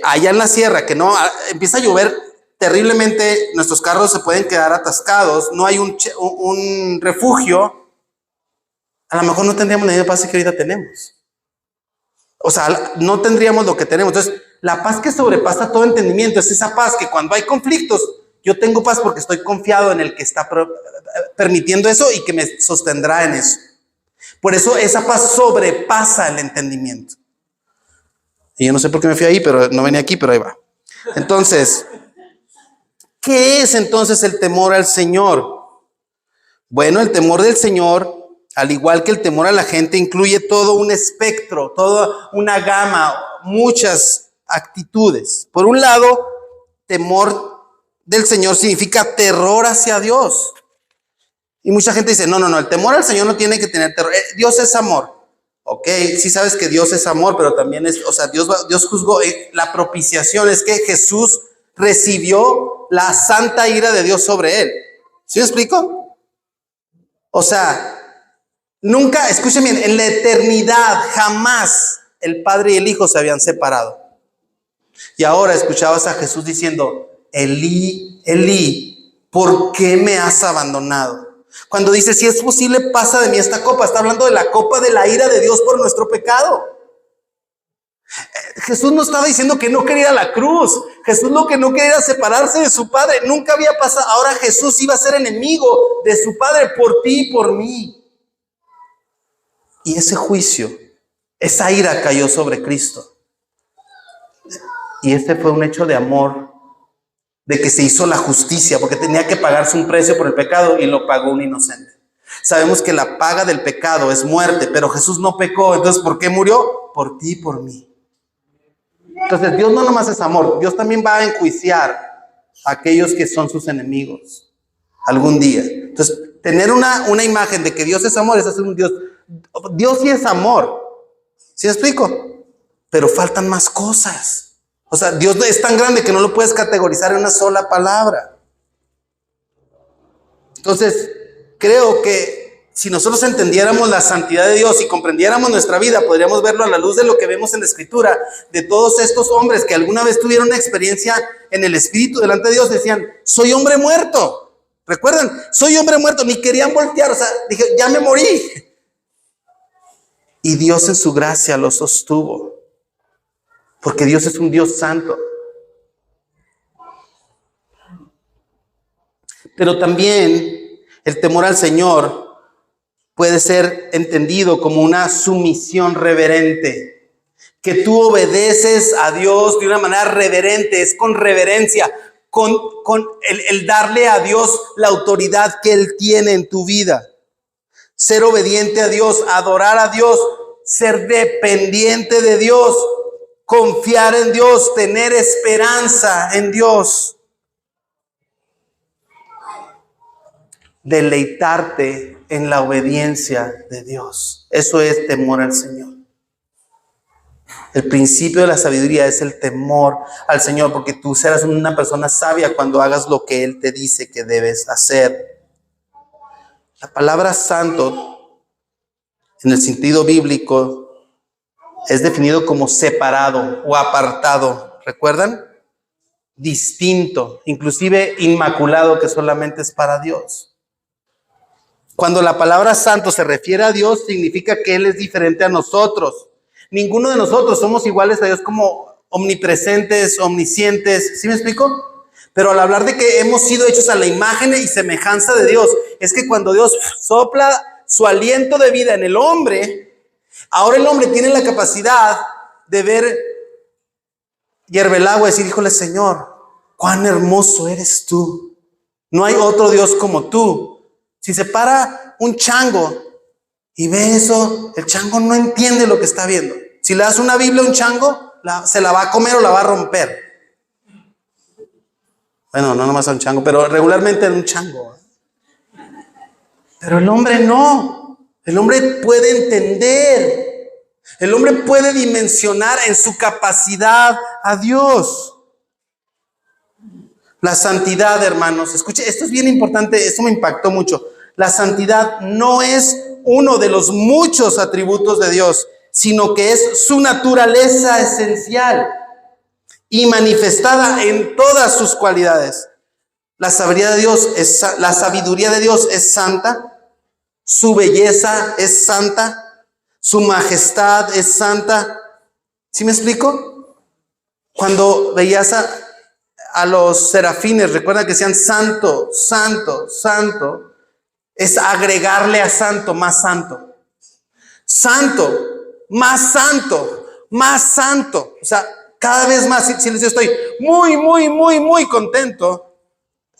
Allá en la sierra, que no empieza a llover terriblemente, nuestros carros se pueden quedar atascados, no hay un refugio, a lo mejor no tendríamos la misma paz que ahorita tenemos. O sea, no tendríamos lo que tenemos. Entonces, la paz que sobrepasa todo entendimiento es esa paz que cuando hay conflictos, yo tengo paz porque estoy confiado en el que está permitiendo eso y que me sostendrá en eso. Por eso esa paz sobrepasa el entendimiento. Y yo no sé por qué me fui ahí, pero no venía aquí, pero ahí va. Entonces, ¿qué es entonces el temor al Señor? Bueno, el temor del Señor, al igual que el temor a la gente, incluye todo un espectro, toda una gama, muchas actitudes. Por un lado, temor del Señor significa terror hacia Dios. Y mucha gente dice, no, el temor al Señor no tiene que tener terror. Dios es amor. Ok, sí sabes que Dios es amor, pero también es, o sea, Dios juzgó. La propiciación es que Jesús recibió la santa ira de Dios sobre él. ¿Sí me explico? O sea, nunca, escuchen bien, en la eternidad jamás el Padre y el Hijo se habían separado. Y ahora escuchabas a Jesús diciendo, Elí, Elí, ¿por qué me has abandonado? Cuando dice, si es posible, pasa de mí esta copa. Está hablando de la copa de la ira de Dios por nuestro pecado. Jesús no estaba diciendo que no quería la cruz. Jesús lo que no quería era separarse de su Padre. Nunca había pasado. Ahora Jesús iba a ser enemigo de su Padre por ti y por mí. Y ese juicio, esa ira cayó sobre Cristo. Y este fue un hecho de amor, de que se hizo la justicia, porque tenía que pagarse un precio por el pecado y lo pagó un inocente. Sabemos que la paga del pecado es muerte, pero Jesús no pecó. Entonces, ¿por qué murió? Por ti y por mí. Entonces, Dios no nomás es amor, Dios también va a enjuiciar a aquellos que son sus enemigos algún día. Entonces, tener una imagen de que Dios es amor es hacer un Dios. Dios sí es amor, ¿sí me explico? Pero faltan más cosas. O sea, Dios es tan grande que no lo puedes categorizar en una sola palabra. Entonces, creo que si nosotros entendiéramos la santidad de Dios y comprendiéramos nuestra vida, podríamos verlo a la luz de lo que vemos en la Escritura, de todos estos hombres que alguna vez tuvieron una experiencia en el Espíritu delante de Dios. Decían, soy hombre muerto. ¿Recuerdan? Soy hombre muerto. Ni querían voltear. O sea, dije, ya me morí. Y Dios en su gracia lo sostuvo. Porque Dios es un Dios santo. Pero también el temor al Señor puede ser entendido como una sumisión reverente. Que tú obedeces a Dios de una manera reverente, es con reverencia, con el darle a Dios la autoridad que Él tiene en tu vida. Ser obediente a Dios, adorar a Dios, ser dependiente de Dios, confiar en Dios, tener esperanza en Dios. Deleitarte en la obediencia de Dios. Eso es temor al Señor. El principio de la sabiduría es el temor al Señor, porque tú serás una persona sabia cuando hagas lo que Él te dice que debes hacer. La palabra santo, en el sentido bíblico, es definido como separado o apartado. ¿Recuerdan? Distinto, inclusive inmaculado, que solamente es para Dios. Cuando la palabra santo se refiere a Dios, significa que Él es diferente a nosotros. Ninguno de nosotros somos iguales a Dios como omnipresentes, omniscientes. ¿Sí me explico? Pero al hablar de que hemos sido hechos a la imagen y semejanza de Dios, es que cuando Dios sopla su aliento de vida en el hombre, ahora el hombre tiene la capacidad de ver hierve el agua y decir, híjole Señor, cuán hermoso eres tú. No hay otro Dios como tú. Si se para un chango y ve eso, el chango no entiende lo que está viendo. Si le das una Biblia a un chango, se la va a comer o la va a romper. Bueno, no nomás a un chango, pero regularmente a un chango. Pero el hombre no. El hombre puede entender. El hombre puede dimensionar en su capacidad a Dios. La santidad, hermanos, escuche, esto es bien importante, esto me impactó mucho. La santidad no es uno de los muchos atributos de Dios, sino que es su naturaleza esencial y manifestada en todas sus cualidades. La sabiduría de Dios es santa, su belleza es santa, su majestad es santa. ¿Sí me explico? Cuando veías a los serafines, recuerda que decían santo, santo, santo, es agregarle a santo más santo. Santo, más santo, más santo. O sea, cada vez más, si les estoy muy contento,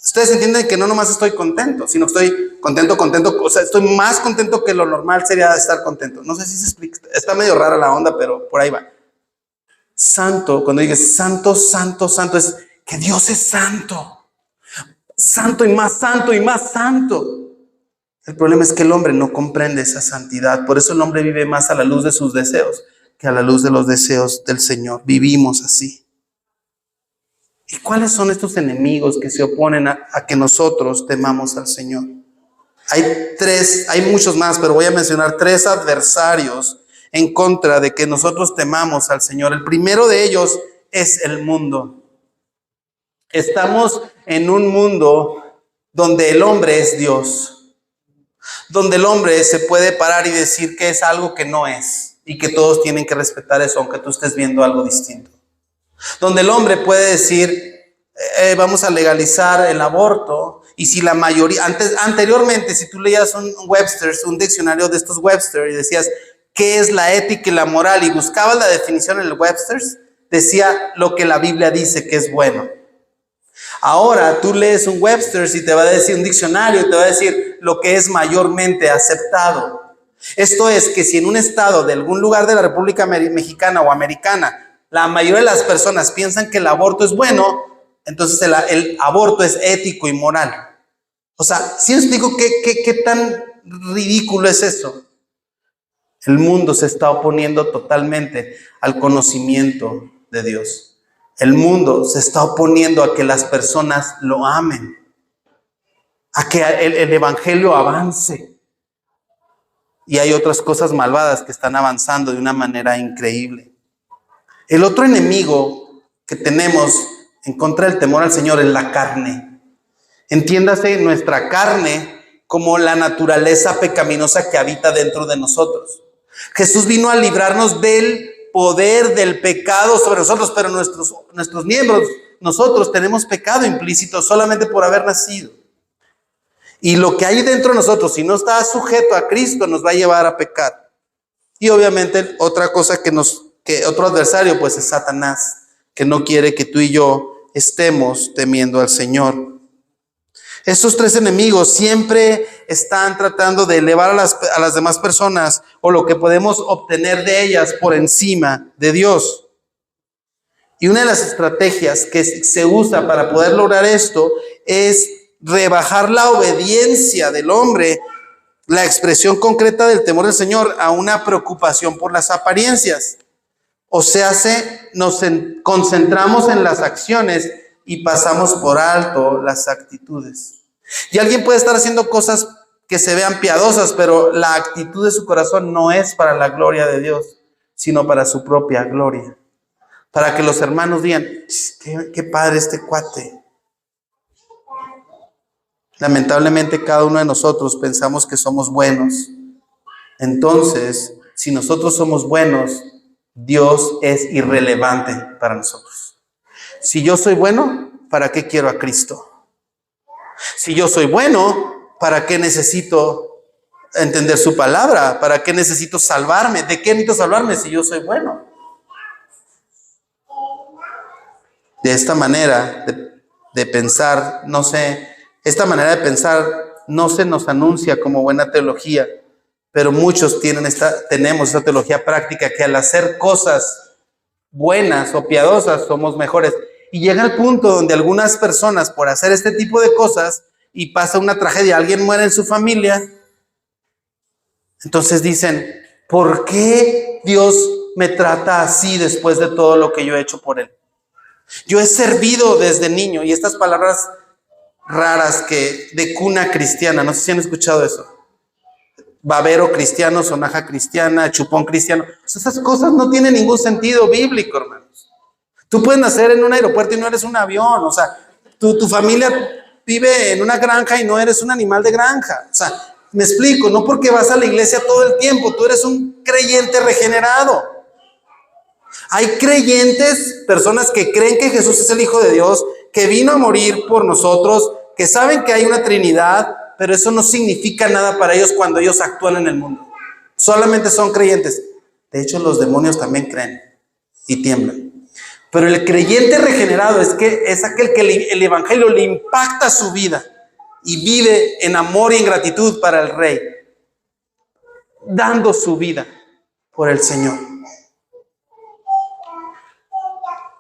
ustedes entienden que no nomás estoy contento, sino que estoy contento, o sea, estoy más contento que lo normal sería estar contento. No sé si se explica, está medio rara la onda, pero por ahí va. Santo, cuando dices santo, santo, santo, es que Dios es santo. Santo y más santo y más santo. El problema es que el hombre no comprende esa santidad. Por eso el hombre vive más a la luz de sus deseos que a la luz de los deseos del Señor. Vivimos así. ¿Y cuáles son estos enemigos que se oponen a que nosotros temamos al Señor? Hay muchos más, pero voy a mencionar 3 adversarios en contra de que nosotros temamos al Señor. El primero de ellos es el mundo. Estamos en un mundo donde el hombre es Dios, donde el hombre se puede parar y decir que es algo que no es y que todos tienen que respetar eso, aunque tú estés viendo algo distinto. Donde el hombre puede decir, vamos a legalizar el aborto, y si la mayoría, anteriormente, si tú leías un diccionario de estos Webster y decías, ¿qué es la ética y la moral? Y buscabas la definición en el Webster, decía lo que la Biblia dice que es bueno. Ahora tú lees un Webster y te va a decir un diccionario, te va a decir lo que es mayormente aceptado. Esto es que si en un estado de algún lugar de la República Mexicana o Americana, la mayoría de las personas piensan que el aborto es bueno, entonces el aborto es ético y moral. O sea, ¿sí os digo qué tan ridículo es eso? El mundo se está oponiendo totalmente al conocimiento de Dios. El mundo se está oponiendo a que las personas lo amen, a que el evangelio avance. Y hay otras cosas malvadas que están avanzando de una manera increíble. El otro enemigo que tenemos en contra del temor al Señor es la carne. Entiéndase nuestra carne como la naturaleza pecaminosa que habita dentro de nosotros. Jesús vino a librarnos del poder del pecado sobre nosotros, pero nuestros miembros, nosotros tenemos pecado implícito solamente por haber nacido. Y lo que hay dentro de nosotros, si no está sujeto a Cristo, nos va a llevar a pecar. Y obviamente otra cosa que otro adversario, pues es Satanás, que no quiere que tú y yo estemos temiendo al Señor. Estos 3 enemigos siempre están tratando de elevar a las demás personas o lo que podemos obtener de ellas por encima de Dios. Y una de las estrategias que se usa para poder lograr esto es rebajar la obediencia del hombre, la expresión concreta del temor del Señor, a una preocupación por las apariencias. O sea, nos concentramos en las acciones y pasamos por alto las actitudes. Y alguien puede estar haciendo cosas que se vean piadosas, pero la actitud de su corazón no es para la gloria de Dios, sino para su propia gloria. Para que los hermanos digan, qué padre este cuate. Lamentablemente cada uno de nosotros pensamos que somos buenos. Entonces, si nosotros somos buenos, Dios es irrelevante para nosotros. Si yo soy bueno, ¿para qué quiero a Cristo? Si yo soy bueno, ¿para qué necesito entender su palabra? ¿Para qué necesito salvarme? ¿De qué necesito salvarme si yo soy bueno? De esta manera de pensar, esta manera de pensar no se nos anuncia como buena teología, pero muchos tenemos esta teología práctica que al hacer cosas buenas o piadosas somos mejores. Y llega el punto donde algunas personas, por hacer este tipo de cosas y pasa una tragedia, alguien muere en su familia, entonces dicen, ¿por qué Dios me trata así después de todo lo que yo he hecho por Él? Yo he servido desde niño, y estas palabras raras de cuna cristiana, no sé si han escuchado eso. Babero cristiano, sonaja cristiana, chupón cristiano. Esas cosas no tienen ningún sentido bíblico, hermanos. Tú puedes nacer en un aeropuerto y no eres un avión. O sea, tu familia vive en una granja y no eres un animal de granja. O sea, me explico, no porque vas a la iglesia todo el tiempo, tú eres un creyente regenerado. Hay creyentes, personas que creen que Jesús es el Hijo de Dios, que vino a morir por nosotros, que saben que hay una Trinidad, pero eso no significa nada para ellos cuando ellos actúan en el mundo. Solamente son creyentes. De hecho, los demonios también creen y tiemblan. Pero el creyente regenerado es aquel que el evangelio le impacta su vida y vive en amor y en gratitud para el Rey, dando su vida por el Señor.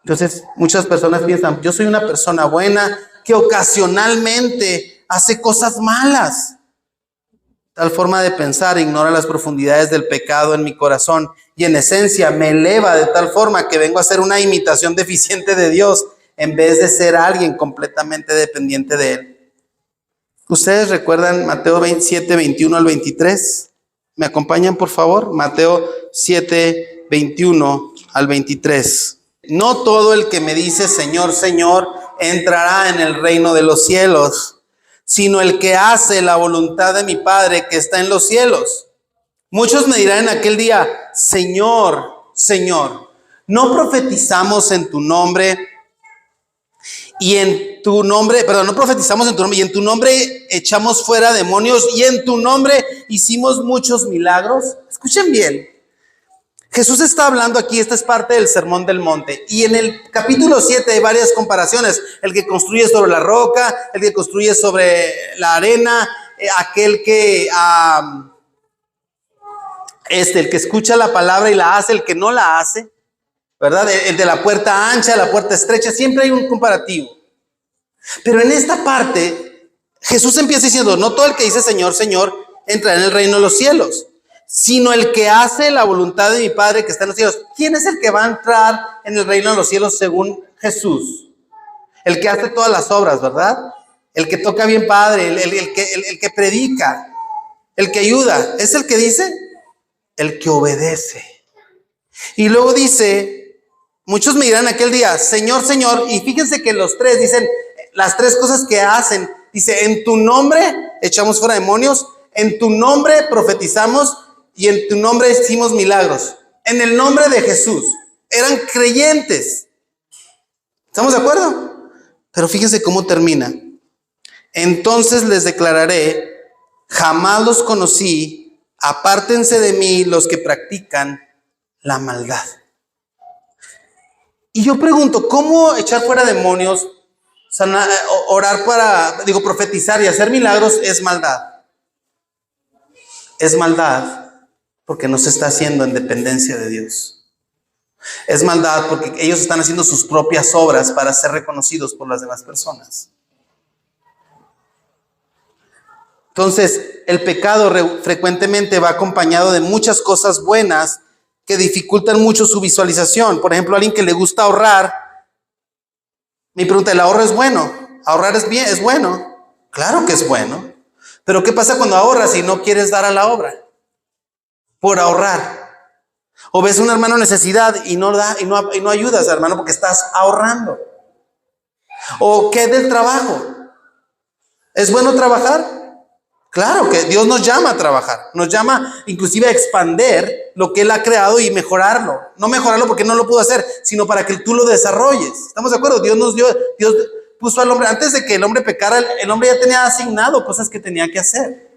Entonces, muchas personas piensan, yo soy una persona buena que ocasionalmente hace cosas malas. Tal forma de pensar ignora las profundidades del pecado en mi corazón y en esencia me eleva de tal forma que vengo a ser una imitación deficiente de Dios en vez de ser alguien completamente dependiente de Él. ¿Ustedes recuerdan Mateo 27, 21 al 23? ¿Me acompañan, por favor? Mateo 7, 21 al 23. No todo el que me dice Señor, Señor, entrará en el reino de los cielos, sino el que hace la voluntad de mi Padre que está en los cielos. Muchos me dirán en aquel día, Señor, Señor, ¿no profetizamos en tu nombre? No profetizamos en tu nombre, y en tu nombre echamos fuera demonios, y en tu nombre hicimos muchos milagros. Escuchen bien. Jesús está hablando aquí, esta es parte del Sermón del Monte, y en el capítulo 7 hay varias comparaciones: el que construye sobre la roca, el que construye sobre la arena, aquel que el que escucha la palabra y la hace, el que no la hace, ¿verdad? El de la puerta ancha, la puerta estrecha, siempre hay un comparativo. Pero en esta parte, Jesús empieza diciendo, no todo el que dice Señor, Señor, entra en el reino de los cielos, sino el que hace la voluntad de mi Padre que está en los cielos. ¿Quién es el que va a entrar en el reino de los cielos según Jesús? El que hace todas las obras, ¿verdad? El que toca bien padre, el que predica, el que ayuda. ¿Es el que dice? El que obedece. Y luego dice, muchos me dirán aquel día, Señor, Señor, y fíjense que los tres dicen las tres cosas que hacen. Dice, en tu nombre echamos fuera demonios, en tu nombre profetizamos y en tu nombre hicimos milagros. En el nombre de Jesús. Eran creyentes. ¿Estamos de acuerdo? Pero fíjense cómo termina. Entonces les declararé, jamás los conocí, apártense de mí los que practican la maldad. Y yo pregunto, ¿cómo echar fuera demonios, orar profetizar y hacer milagros es maldad? Es maldad porque no se está haciendo en dependencia de Dios. Es maldad porque ellos están haciendo sus propias obras para ser reconocidos por las demás personas. Entonces, el pecado frecuentemente va acompañado de muchas cosas buenas que dificultan mucho su visualización. Por ejemplo, a alguien que le gusta ahorrar, mi pregunta, ¿el ahorro es bueno? ¿Ahorrar es bien? ¿Es bueno? Claro que es bueno. Pero ¿qué pasa cuando ahorras y no quieres dar a la obra? Por ahorrar. O ves a un hermano en necesidad y no ayudas al hermano porque estás ahorrando. ¿O qué del trabajo? ¿Es bueno trabajar? Claro que Dios nos llama a trabajar, nos llama inclusive a expander lo que Él ha creado y mejorarlo. No mejorarlo porque no lo pudo hacer, sino para que tú lo desarrolles. ¿Estamos de acuerdo? Dios puso al hombre, antes de que el hombre pecara, el hombre ya tenía asignado cosas que tenía que hacer.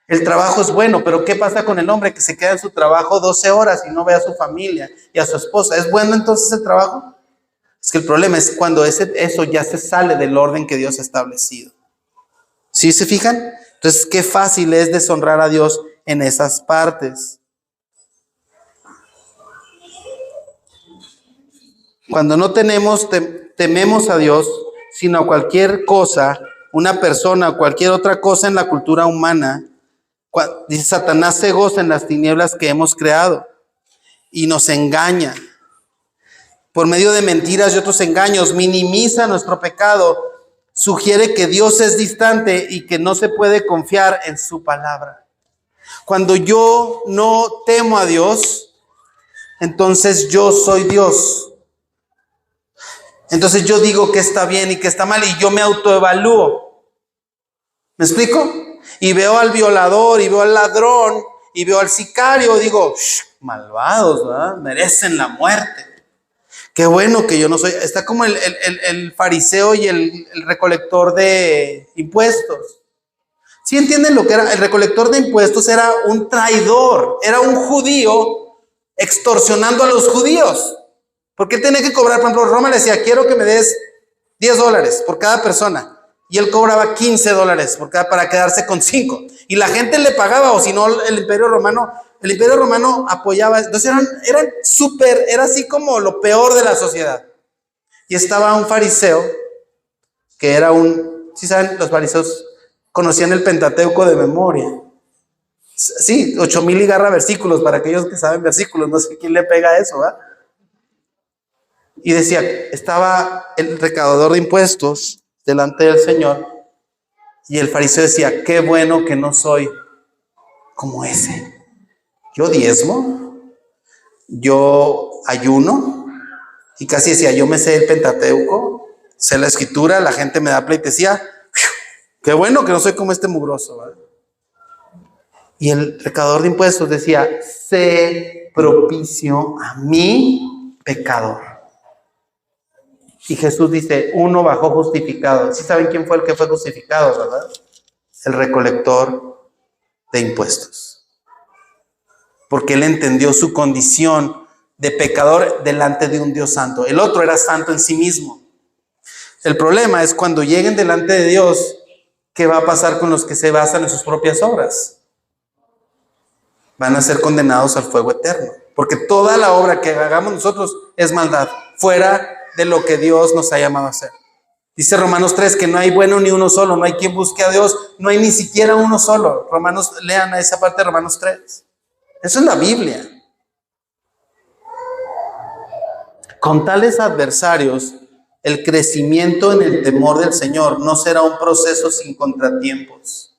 El trabajo es bueno, pero ¿qué pasa con el hombre que se queda en su trabajo 12 horas y no ve a su familia y a su esposa? ¿Es bueno entonces el trabajo? Es que el problema es cuando eso ya se sale del orden que Dios ha establecido. ¿Sí se fijan? Entonces, qué fácil es deshonrar a Dios en esas partes. Cuando no tememos a Dios, sino a cualquier cosa, una persona o cualquier otra cosa en la cultura humana, dice Satanás se goza en las tinieblas que hemos creado y nos engaña. Por medio de mentiras y otros engaños, minimiza nuestro pecado, sugiere que Dios es distante y que no se puede confiar en su palabra. Cuando yo no temo a Dios, entonces yo soy Dios. Entonces yo digo que está bien y que está mal y yo me autoevalúo. ¿Me explico? Y veo al violador y veo al ladrón y veo al sicario, digo, malvados, ¿verdad? Merecen la muerte. Qué bueno que yo no soy. Está como el fariseo y el recolector de impuestos. ¿Sí entienden lo que era? El recolector de impuestos era un traidor, era un judío extorsionando a los judíos. Porque él tenía que cobrar, por ejemplo, Roma le decía, quiero que me des $10 por cada persona. Y él cobraba $15 por para quedarse con 5. Y la gente le pagaba, o si no, el Imperio Romano apoyaba. Entonces era así como lo peor de la sociedad. Y estaba un fariseo que era un si saben, los fariseos conocían el Pentateuco de memoria. Sí, 8,000 y garra versículos para aquellos que saben versículos. No sé quién le pega a eso, ¿verdad? Y decía, estaba el recaudador de impuestos delante del Señor y el fariseo decía, qué bueno que no soy como ese. Yo diezmo, yo ayuno, y casi decía, yo me sé el Pentateuco, sé la escritura, la gente me da pleitesía. Qué bueno que no soy como este mugroso, ¿verdad? Y el recaudador de impuestos decía, sé propicio a mi pecador. Y Jesús dice, uno bajó justificado. ¿Sí saben quién fue el que fue justificado, verdad? El recolector de impuestos. Porque él entendió su condición de pecador delante de un Dios santo. El otro era santo en sí mismo. El problema es cuando lleguen delante de Dios, ¿qué va a pasar con los que se basan en sus propias obras? Van a ser condenados al fuego eterno. Porque toda la obra que hagamos nosotros es maldad, fuera de lo que Dios nos ha llamado a hacer. Dice Romanos 3 que no hay bueno ni uno solo, no hay quien busque a Dios, no hay ni siquiera uno solo. Lean a esa parte de Romanos 3. Eso es la Biblia. Con tales adversarios, el crecimiento en el temor del Señor no será un proceso sin contratiempos.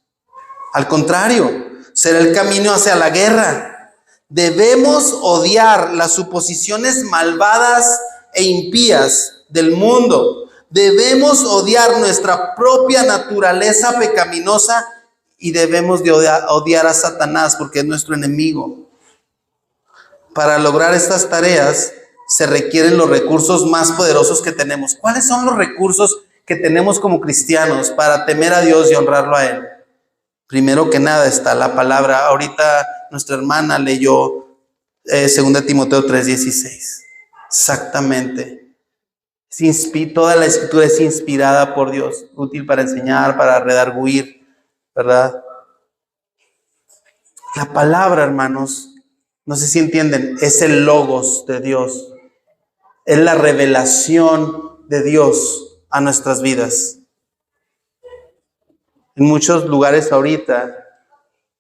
Al contrario, será el camino hacia la guerra. Debemos odiar las suposiciones malvadas e impías del mundo. Debemos odiar nuestra propia naturaleza pecaminosa y debemos de odiar a Satanás porque es nuestro enemigo. Para lograr estas tareas se requieren los recursos más poderosos que tenemos. ¿Cuáles son los recursos que tenemos como cristianos para temer a Dios y honrarlo a Él? Primero que nada está la palabra. Ahorita nuestra hermana leyó 2 Timoteo 3:16. Exactamente. Toda la escritura es inspirada por Dios, útil para enseñar, para redarguir, ¿verdad? La palabra, hermanos, no sé si entienden, es el logos de Dios. Es la revelación de Dios a nuestras vidas. En muchos lugares ahorita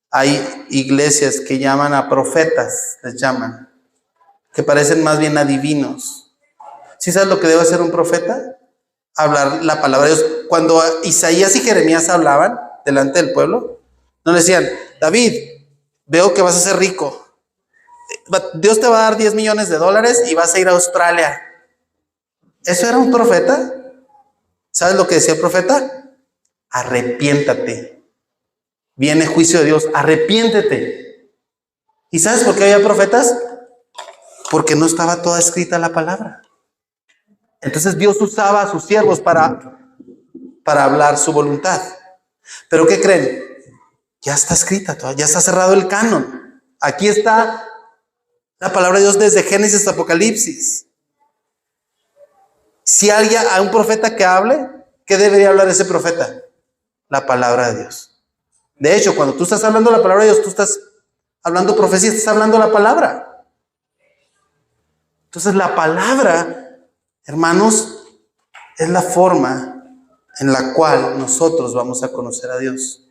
hay iglesias que llaman a profetas, les llaman, que parecen más bien adivinos. ¿Sí sabes lo que debe hacer un profeta? Hablar la palabra de Dios. Cuando Isaías y Jeremías hablaban delante del pueblo, no le decían, David, veo que vas a ser rico. Dios te va a dar $10 millones y vas a ir a Australia. ¿Eso era un profeta? ¿Sabes lo que decía el profeta? Arrepiéntate. Viene juicio de Dios, arrepiéntete. ¿Y sabes por qué había profetas? Porque no estaba toda escrita la palabra. Entonces Dios usaba a sus siervos para hablar su voluntad. ¿Pero qué creen? Ya está escrita, ya está cerrado el canon. Aquí está la palabra de Dios desde Génesis a Apocalipsis. Si hay un profeta que hable, ¿qué debería hablar ese profeta? La palabra de Dios. De hecho, cuando tú estás hablando la palabra de Dios, tú estás hablando profecía, estás hablando la palabra. Entonces la palabra, hermanos, es la forma en la cual nosotros vamos a conocer a Dios.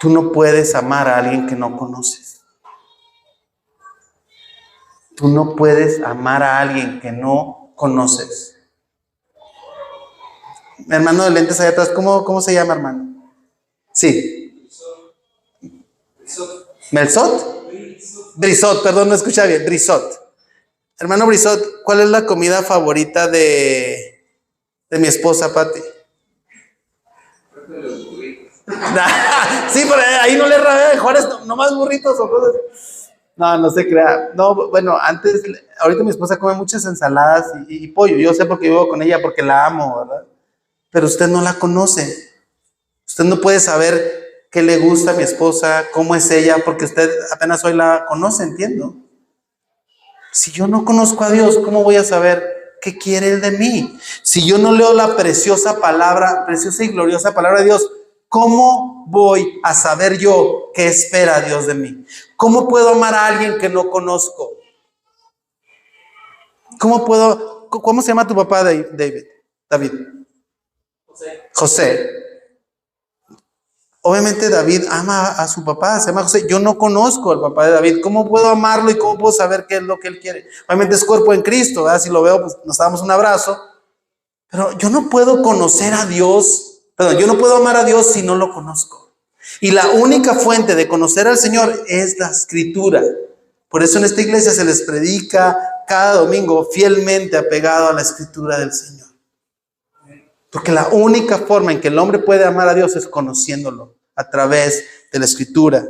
Tú no puedes amar a alguien que no conoces. Tú no puedes amar a alguien que no conoces. Mi hermano de lentes allá atrás, ¿cómo se llama, hermano? Sí. ¿Melsot? Brisot, perdón, no escucha bien. Brisot. Hermano Brisot, ¿cuál es la comida favorita de mi esposa, Patti? Sí, pero ahí no le rabia de Juárez, no más burritos o cosas. No se crea. No, bueno, ahorita mi esposa come muchas ensaladas y pollo. Yo sé porque vivo con ella, porque la amo, ¿verdad? Pero usted no la conoce. Usted no puede saber qué le gusta a mi esposa, cómo es ella, porque usted apenas hoy la conoce, entiendo. Si yo no conozco a Dios, ¿cómo voy a saber qué quiere Él de mí? Si yo no leo la preciosa y gloriosa palabra de Dios, ¿cómo voy a saber yo qué espera Dios de mí? ¿Cómo puedo amar a alguien que no conozco? ¿Cómo se llama tu papá, David? David. José. Obviamente David ama a su papá, se llama José. Yo no conozco al papá de David. ¿Cómo puedo amarlo y cómo puedo saber qué es lo que él quiere? Obviamente es cuerpo en Cristo, ¿verdad? Si lo veo, pues nos damos un abrazo. Pero yo no puedo conocer a Dios, perdón, yo no puedo amar a Dios si no lo conozco. Y la única fuente de conocer al Señor es la Escritura. Por eso en esta iglesia se les predica cada domingo fielmente apegado a la Escritura del Señor. Porque la única forma en que el hombre puede amar a Dios es conociéndolo a través de la Escritura.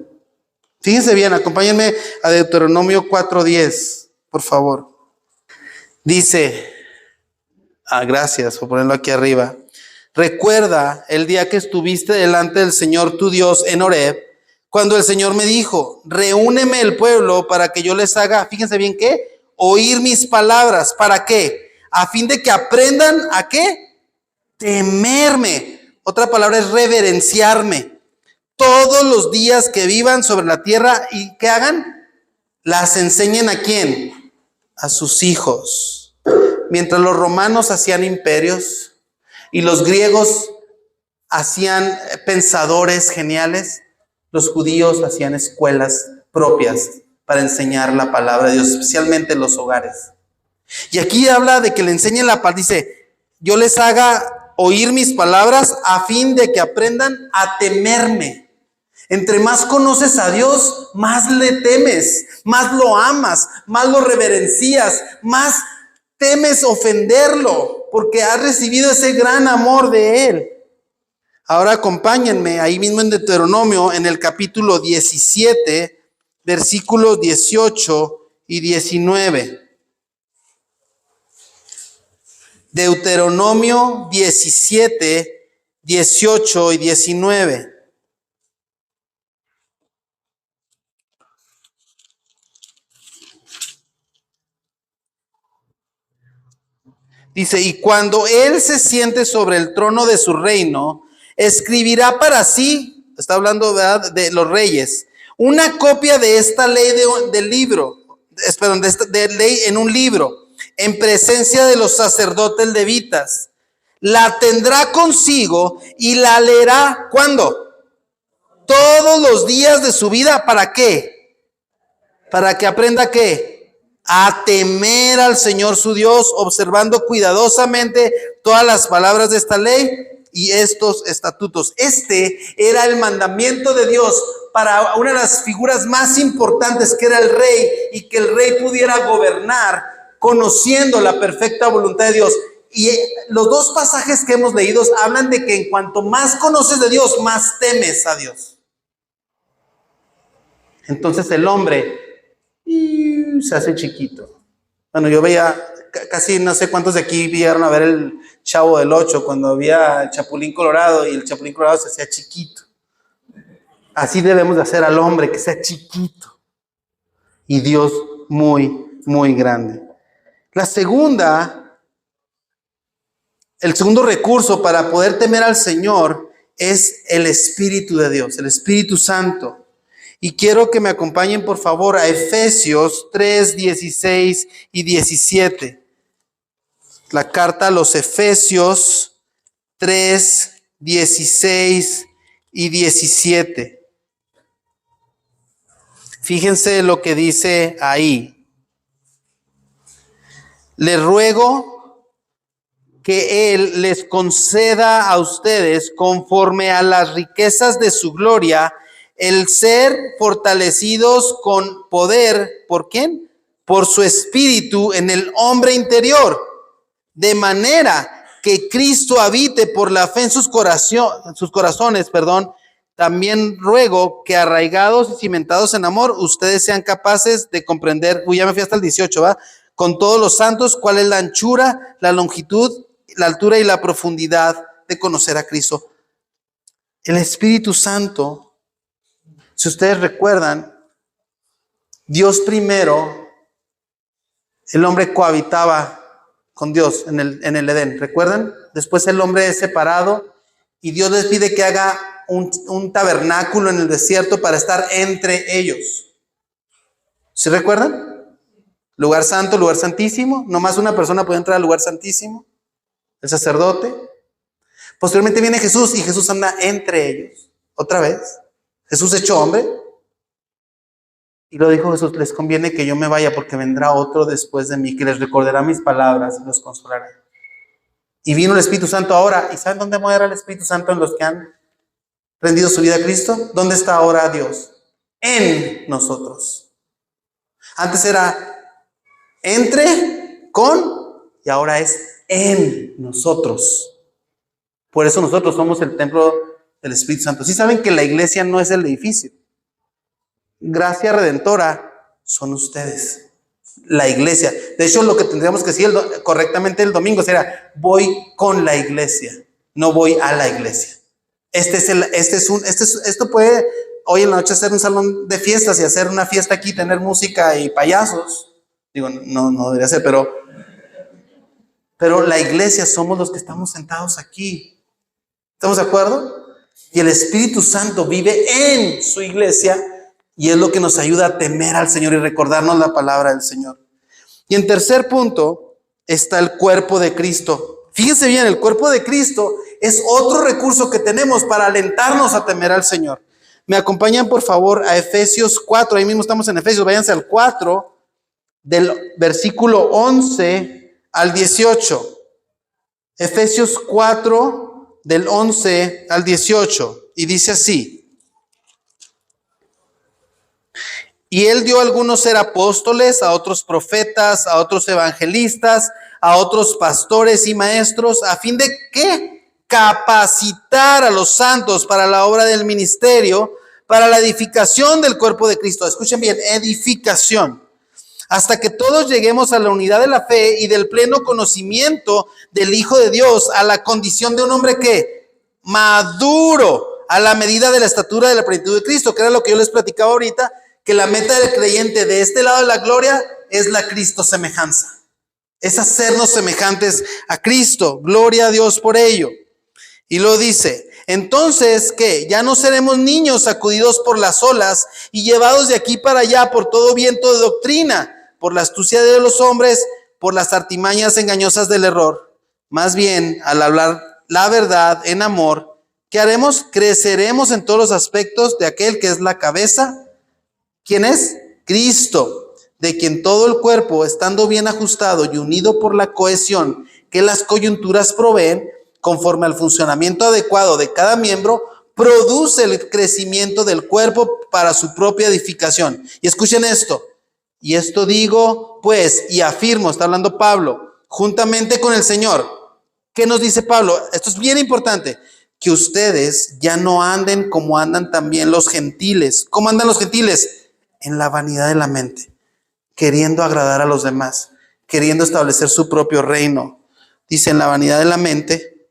Fíjense bien, acompáñenme a Deuteronomio 4:10, por favor. Dice, gracias por ponerlo aquí arriba. Recuerda el día que estuviste delante del Señor tu Dios en Horeb, cuando el Señor me dijo, reúneme el pueblo para que yo les haga, fíjense bien, ¿qué? Oír mis palabras. ¿Para qué? A fin de que aprendan ¿a qué? Temerme. Otra palabra es reverenciarme. Todos los días que vivan sobre la tierra y que hagan, las enseñen ¿a quién? A sus hijos. Mientras los romanos hacían imperios y los griegos hacían pensadores geniales, los judíos hacían escuelas propias para enseñar la palabra de Dios, especialmente en los hogares. Y aquí habla de que le enseñen la palabra, dice, yo les haga oír mis palabras a fin de que aprendan a temerme. Entre más conoces a Dios, más le temes, más lo amas, más lo reverencias, más temes ofenderlo, porque has recibido ese gran amor de Él. Ahora acompáñenme ahí mismo en Deuteronomio, en el capítulo 17, versículos 18 y 19. Deuteronomio 17, 18 y 19. Dice, y cuando él se siente sobre el trono de su reino, escribirá para sí, está hablando, ¿verdad?, de los reyes, una copia de esta ley del libro, de ley en un libro, en presencia de los sacerdotes levitas. La tendrá consigo y la leerá, ¿cuándo? Todos los días de su vida. ¿Para qué? Para que aprenda ¿qué? A temer al Señor su Dios, observando cuidadosamente todas las palabras de esta ley y estos estatutos. Este era el mandamiento de Dios para una de las figuras más importantes, que era el rey, y que el rey pudiera gobernar conociendo la perfecta voluntad de Dios. Y los dos pasajes que hemos leído hablan de que en cuanto más conoces de Dios, más temes a Dios. Entonces el hombre se hace chiquito. Bueno, yo veía, casi no sé cuántos de aquí vieron a ver el Chavo del Ocho, cuando había el Chapulín Colorado y el Chapulín Colorado se hacía chiquito. Así debemos de hacer al hombre, que sea chiquito. Y Dios muy, muy grande. El segundo recurso para poder temer al Señor es el Espíritu de Dios, el Espíritu Santo. Y quiero que me acompañen, por favor, a Efesios 3, 16 y 17. La carta a los Efesios 3, 16 y 17. Fíjense lo que dice ahí. Les ruego que Él les conceda a ustedes, conforme a las riquezas de su gloria, el ser fortalecidos con poder, ¿por quién? Por su espíritu en el hombre interior, de manera que Cristo habite por la fe en sus corazones. También ruego que arraigados y cimentados en amor, ustedes sean capaces de comprender, ya me fui hasta el 18, ¿va? Con todos los santos, cuál es la anchura, la longitud, la altura y la profundidad de conocer a Cristo. El Espíritu Santo, si ustedes recuerdan, Dios primero, el hombre cohabitaba con Dios en el Edén, ¿recuerdan? Después el hombre es separado y Dios les pide que haga un tabernáculo en el desierto para estar entre ellos. ¿Sí recuerdan? Lugar santo, lugar santísimo. Nomás una persona puede entrar al lugar santísimo. el sacerdote. Posteriormente viene Jesús y Jesús anda entre ellos. Otra vez, Jesús hecho hombre. Y lo dijo Jesús, les conviene que yo me vaya porque vendrá otro después de mí que les recordará mis palabras y los consolará. Y vino el Espíritu Santo ahora. ¿Y saben dónde muere el Espíritu Santo en los que han rendido su vida a Cristo? ¿Dónde está ahora Dios? En nosotros. Antes era entre, con, y ahora es en nosotros. Por eso nosotros somos el templo del Espíritu Santo. ¿Sí saben que la iglesia no es el edificio? Gracia redentora son ustedes, la iglesia. De hecho, lo que tendríamos que decir correctamente el domingo será: voy con la iglesia, no voy a la iglesia. Esto puede hoy en la noche hacer un salón de fiestas y hacer una fiesta aquí, tener música y payasos. Digo, no debería ser, pero la iglesia somos los que estamos sentados aquí. ¿Estamos de acuerdo? Y el Espíritu Santo vive en su iglesia y es lo que nos ayuda a temer al Señor y recordarnos la palabra del Señor. Y en tercer punto está el cuerpo de Cristo. Fíjense bien, el cuerpo de Cristo es otro recurso que tenemos para alentarnos a temer al Señor. Me acompañan por favor a Efesios 4, ahí mismo estamos en Efesios, váyanse al 4, del versículo 11 al 18. Efesios 4, del 11 al 18, y dice así: y él dio a algunos ser apóstoles, a otros profetas, a otros evangelistas, a otros pastores y maestros, a fin de ¿qué? Capacitar a los santos para la obra del ministerio, para la edificación del cuerpo de Cristo. Escuchen bien, edificación. Hasta que todos lleguemos a la unidad de la fe y del pleno conocimiento del Hijo de Dios, a la condición de un hombre que maduro, a la medida de la estatura de la plenitud de Cristo, que era lo que yo les platicaba ahorita, que la meta del creyente de este lado de la gloria es la Cristo semejanza. Es hacernos semejantes a Cristo. Gloria a Dios por ello. Y lo dice: entonces, ¿qué? Ya no seremos niños sacudidos por las olas y llevados de aquí para allá por todo viento de doctrina, por la astucia de los hombres, por las artimañas engañosas del error. Más bien, al hablar la verdad en amor, ¿qué haremos? Creceremos en todos los aspectos de aquel que es la cabeza. ¿Quién es? Cristo, de quien todo el cuerpo, estando bien ajustado y unido por la cohesión que las coyunturas proveen, conforme al funcionamiento adecuado de cada miembro, produce el crecimiento del cuerpo para su propia edificación. Y escuchen esto: y esto digo, pues, y afirmo, está hablando Pablo, juntamente con el Señor. ¿Qué nos dice Pablo? Esto es bien importante: que ustedes ya no anden como andan también los gentiles. ¿Cómo andan los gentiles? En la vanidad de la mente, queriendo agradar a los demás, queriendo establecer su propio reino. Dice, en la vanidad de la mente,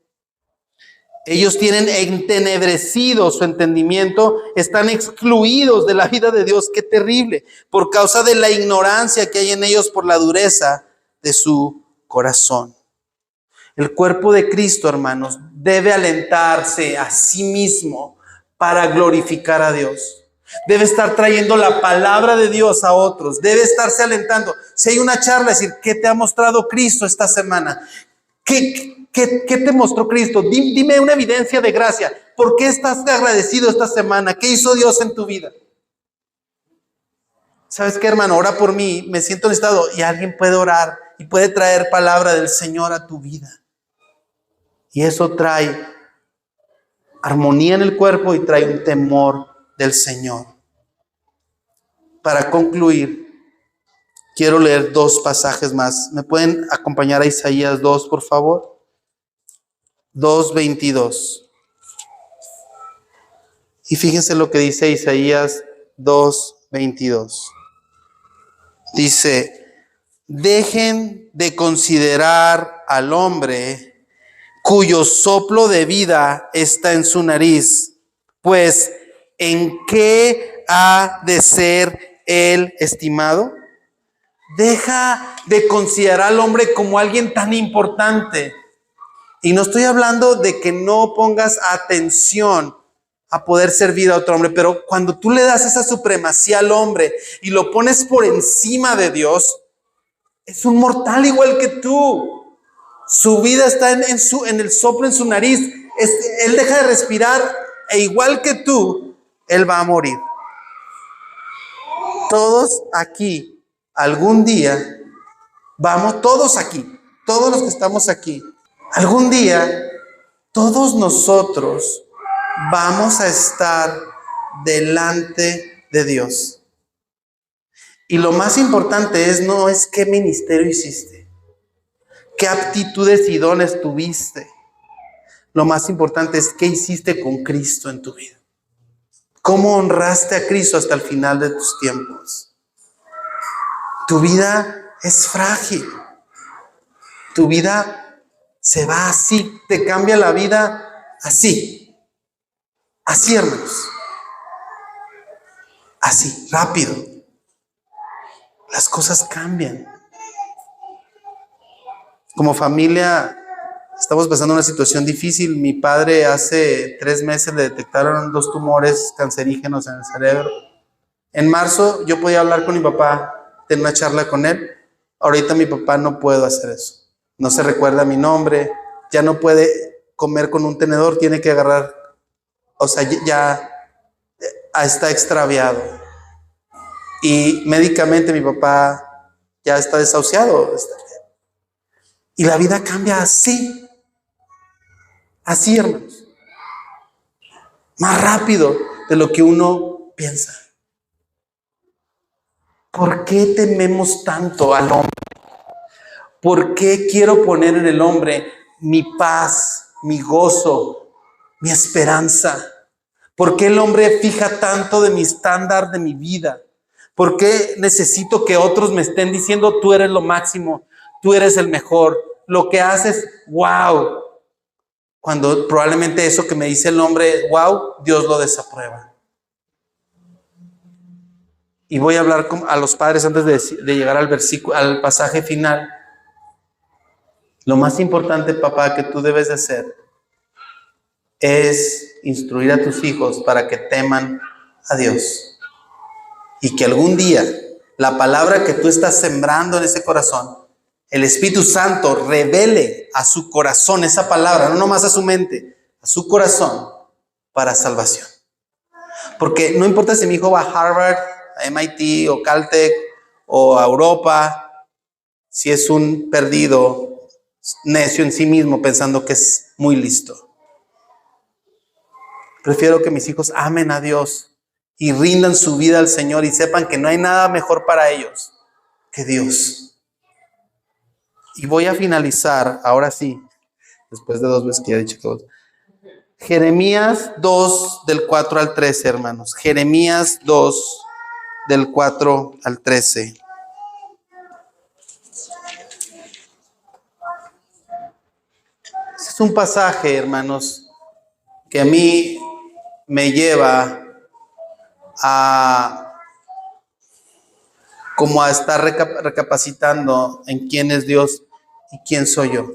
ellos tienen entenebrecido su entendimiento, están excluidos de la vida de Dios. ¡Qué terrible! Por causa de la ignorancia que hay en ellos por la dureza de su corazón. El cuerpo de Cristo, hermanos, debe alentarse a sí mismo para glorificar a Dios. Debe estar trayendo la palabra de Dios a otros. Debe estarse alentando. Si hay una charla, decir, ¿qué te ha mostrado Cristo esta semana? ¿Qué te mostró Cristo? Dime una evidencia de gracia. ¿Por qué estás agradecido esta semana? ¿Qué hizo Dios en tu vida? ¿Sabes qué, hermano? Ora por mí. Me siento necesitado. Y alguien puede orar y puede traer palabra del Señor a tu vida. Y eso trae armonía en el cuerpo y trae un temor del Señor. Para concluir, quiero leer dos pasajes más. ¿Me pueden acompañar a Isaías 2, por favor? 2:22. Y fíjense lo que dice Isaías 2:22. Dice: dejen de considerar al hombre cuyo soplo de vida está en su nariz, pues ¿en qué ha de ser él estimado? Deja de considerar al hombre como alguien tan importante. Y no estoy hablando de que no pongas atención a poder servir a otro hombre, pero cuando tú le das esa supremacía al hombre y lo pones por encima de Dios, es un mortal igual que tú. Su vida está en el soplo en su nariz. Él deja de respirar e igual que tú, él va a morir. Todos aquí, algún día, todos aquí, todos los que estamos aquí, algún día, todos nosotros vamos a estar delante de Dios. Y lo más importante no es qué ministerio hiciste, qué aptitudes y dones tuviste. Lo más importante es qué hiciste con Cristo en tu vida. ¿Cómo honraste a Cristo hasta el final de tus tiempos? Tu vida es frágil. Tu vida se va así, te cambia la vida así. Así, hermanos. Así, rápido. Las cosas cambian. Como familia, estamos pasando una situación difícil. Mi padre hace 3 meses le detectaron 2 tumores cancerígenos en el cerebro. En marzo yo podía hablar con mi papá, tener una charla con él. Ahorita mi papá no puede hacer eso. No se recuerda mi nombre, ya no puede comer con un tenedor, tiene que agarrar, o sea, ya está extraviado. Y médicamente mi papá ya está desahuciado. Y la vida cambia así. Así, hermanos. Más rápido de lo que uno piensa. ¿Por qué tememos tanto al hombre? ¿Por qué quiero poner en el hombre mi paz, mi gozo, mi esperanza? ¿Por qué el hombre fija tanto de mi estándar de mi vida? ¿Por qué necesito que otros me estén diciendo tú eres lo máximo, tú eres el mejor, lo que haces, wow? Cuando probablemente eso que me dice el hombre, wow, Dios lo desaprueba. Y voy a hablar a los padres antes de llegar al pasaje final. Lo más importante, papá, que tú debes de hacer es instruir a tus hijos para que teman a Dios. Y que algún día la palabra que tú estás sembrando en ese corazón, el Espíritu Santo revele a su corazón esa palabra, no nomás a su mente, a su corazón para salvación. Porque no importa si mi hijo va a Harvard, a MIT o Caltech o a Europa, si es un perdido, necio en sí mismo, pensando que es muy listo. Prefiero que mis hijos amen a Dios y rindan su vida al Señor y sepan que no hay nada mejor para ellos que Dios. Y voy a finalizar, ahora sí, después de 2 veces que ya he dicho todo. Jeremías 2, del 4 al 13, hermanos. Jeremías 2, del 4 al 13. Es un pasaje, hermanos, que a mí me lleva a estar recapacitando en quién es Dios y quién soy yo.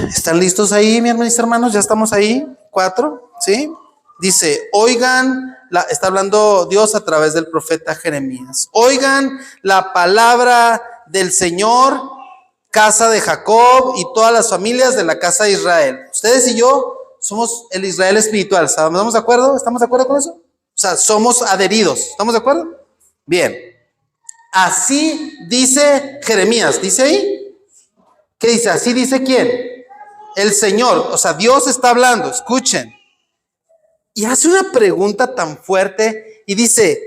¿Están listos ahí, mis hermanos? ¿Ya estamos ahí? 4, ¿sí? Dice, oigan, está hablando Dios a través del profeta Jeremías. Oigan la palabra del Señor, casa de Jacob y todas las familias de la casa de Israel. Ustedes y yo somos el Israel espiritual. ¿Estamos de acuerdo? ¿Estamos de acuerdo con eso? O sea, somos adheridos. ¿Estamos de acuerdo? Bien. Así dice Jeremías. ¿Dice ahí? ¿Qué dice? ¿Así dice quién? El Señor. O sea, Dios está hablando. Escuchen. Y hace una pregunta tan fuerte y dice,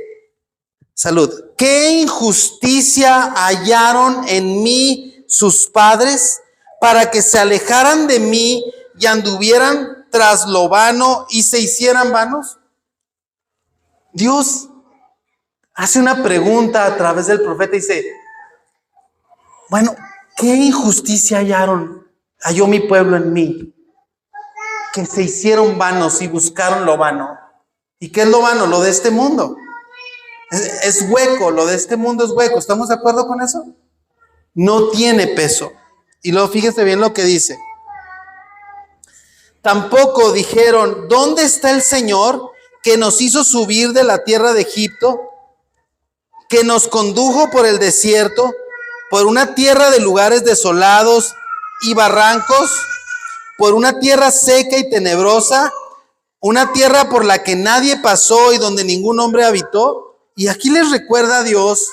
salud, ¿qué injusticia hallaron en mí sus padres para que se alejaran de mí y anduvieran tras lo vano y se hicieran vanos? Dios hace una pregunta a través del profeta y dice, bueno, ¿qué injusticia halló mi pueblo en mí? Que se hicieron vanos y buscaron lo vano. ¿Y qué es lo vano? Lo de este mundo. Es hueco, lo de este mundo es hueco. ¿Estamos de acuerdo con eso? No tiene peso. Y luego fíjese bien lo que dice. Tampoco dijeron, ¿dónde está el Señor que nos hizo subir de la tierra de Egipto, que nos condujo por el desierto, por una tierra de lugares desolados y barrancos, por una tierra seca y tenebrosa, una tierra por la que nadie pasó y donde ningún hombre habitó. Y aquí les recuerda a Dios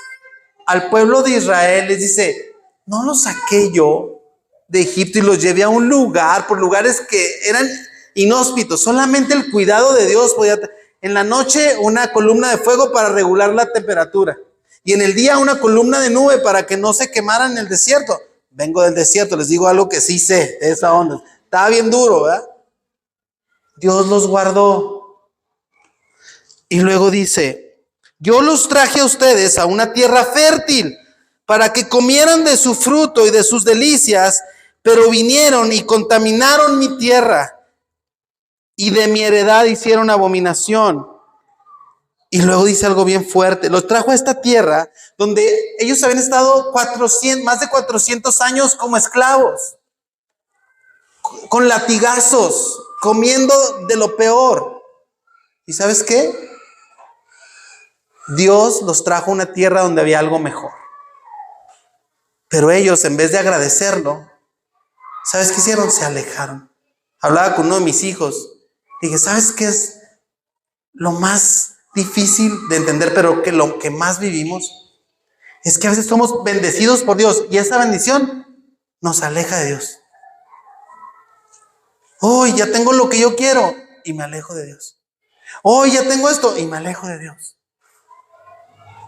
al pueblo de Israel, les dice, no los saqué yo de Egipto y los llevé a un lugar, por lugares que eran inhóspitos. Solamente el cuidado de Dios podía. En la noche una columna de fuego para regular la temperatura. Y en el día una columna de nube para que no se quemaran en el desierto. Vengo del desierto, les digo algo que sí sé, de esa onda. Estaba bien duro, ¿verdad? Dios los guardó. Y luego dice, yo los traje a ustedes a una tierra fértil para que comieran de su fruto y de sus delicias, pero vinieron y contaminaron mi tierra y de mi heredad hicieron abominación. Y luego dice algo bien fuerte, los trajo a esta tierra donde ellos habían estado más de 400 años como esclavos, con latigazos, comiendo de lo peor. ¿Y sabes qué? Dios los trajo a una tierra donde había algo mejor. Pero ellos, en vez de agradecerlo, ¿sabes qué hicieron? Se alejaron. Hablaba con uno de mis hijos. Dije, ¿sabes qué es lo más difícil de entender, pero que lo que más vivimos? Es que a veces somos bendecidos por Dios y esa bendición nos aleja de Dios. Hoy ya tengo lo que yo quiero y me alejo de Dios. Hoy ya tengo esto y me alejo de Dios.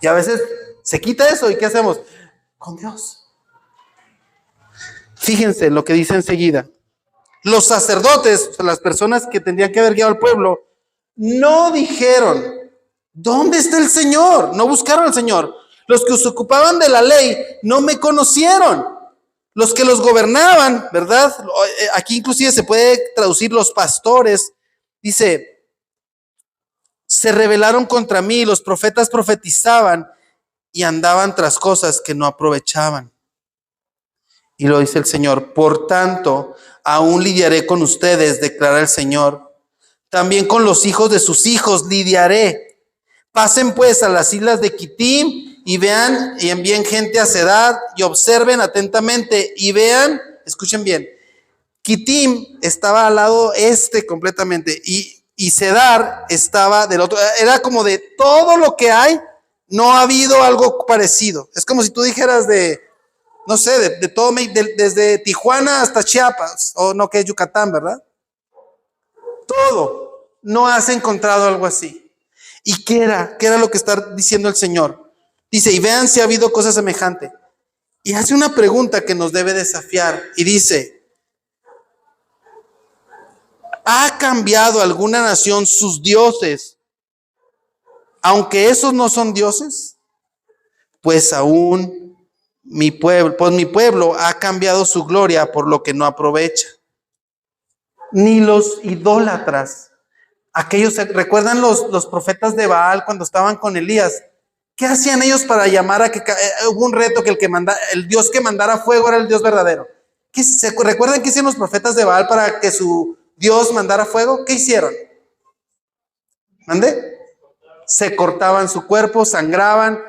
Y a veces se quita eso y ¿qué hacemos? Con Dios. Fíjense lo que dice enseguida. Los sacerdotes, o sea, las personas que tendrían que haber guiado al pueblo, no dijeron, ¿dónde está el Señor? No buscaron al Señor. Los que se ocupaban de la ley no me conocieron. Los que los gobernaban, ¿verdad? Aquí inclusive se puede traducir los pastores. Dice, se rebelaron contra mí, los profetas profetizaban y andaban tras cosas que no aprovechaban. Y lo dice el Señor, por tanto, aún lidiaré con ustedes, declara el Señor. También con los hijos de sus hijos lidiaré. Pasen pues a las islas de Quitim y vean y envíen gente a Cedar y observen atentamente y vean, escuchen bien, Quitim estaba al lado este completamente y Cedar estaba del otro, era como de todo lo que hay, no ha habido algo parecido. Es como si tú dijeras no sé, de todo, desde Tijuana hasta Chiapas, o no, que es Yucatán, ¿verdad? Todo. No has encontrado algo así. ¿Y qué era? ¿Qué era lo que está diciendo el Señor? Dice, y vean si ha habido cosa semejante. Y hace una pregunta que nos debe desafiar. Y dice, ¿ha cambiado alguna nación sus dioses, aunque esos no son dioses? Pues aún mi pueblo ha cambiado su gloria por lo que no aprovecha. Ni los idólatras, aquellos, ¿recuerdan los profetas de Baal cuando estaban con Elías? ¿Qué hacían ellos para llamar a que hubo un reto que el Dios que mandara fuego era el Dios verdadero? ¿Recuerdan qué hicieron los profetas de Baal para que su Dios mandara fuego? ¿Qué hicieron? ¿Mande? Se cortaban su cuerpo, sangraban,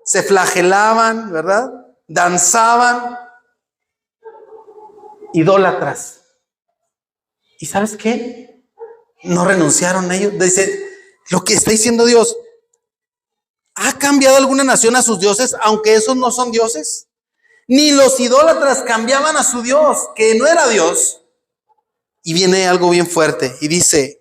se flagelaban, ¿verdad? Danzaban, idólatras. ¿Y sabes qué? No renunciaron a ellos. Dice, lo que está diciendo Dios, ¿ha cambiado alguna nación a sus dioses, aunque esos no son dioses? Ni los idólatras cambiaban a su Dios, que no era Dios. Y viene algo bien fuerte y dice,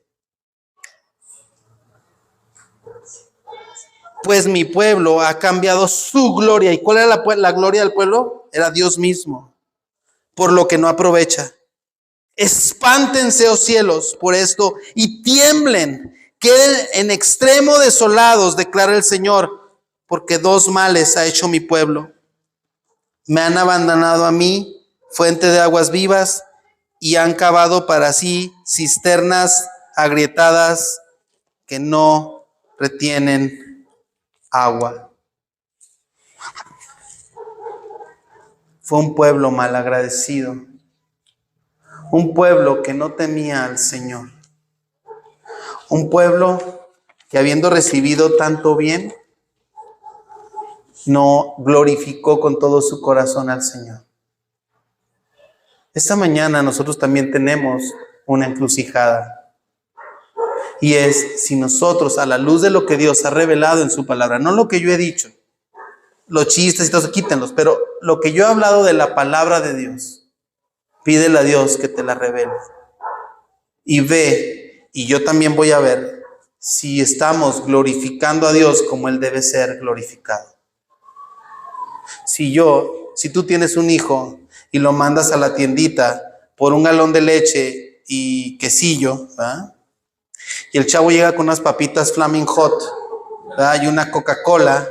pues mi pueblo ha cambiado su gloria. ¿Y cuál era la gloria del pueblo? Era Dios mismo, por lo que no aprovecha. Espántense, oh cielos, por esto y tiemblen, queden en extremo desolados, declara el Señor, porque dos males ha hecho mi pueblo. Me han abandonado a mí, fuente de aguas vivas, y han cavado para sí cisternas agrietadas que no retienen agua. Fue un pueblo malagradecido, un pueblo que no temía al Señor, un pueblo que habiendo recibido tanto bien, no glorificó con todo su corazón al Señor. Esta mañana nosotros también tenemos una encrucijada. Y es si nosotros, a la luz de lo que Dios ha revelado en su palabra, no lo que yo he dicho, los chistes y todo eso, quítenlos, pero lo que yo he hablado de la palabra de Dios, pídele a Dios que te la revele. Y ve, y yo también voy a ver, si estamos glorificando a Dios como Él debe ser glorificado. Si tú tienes un hijo y lo mandas a la tiendita por un galón de leche y quesillo, ¿verdad? Y el chavo llega con unas papitas Flaming Hot, ¿verdad? Y una Coca-Cola,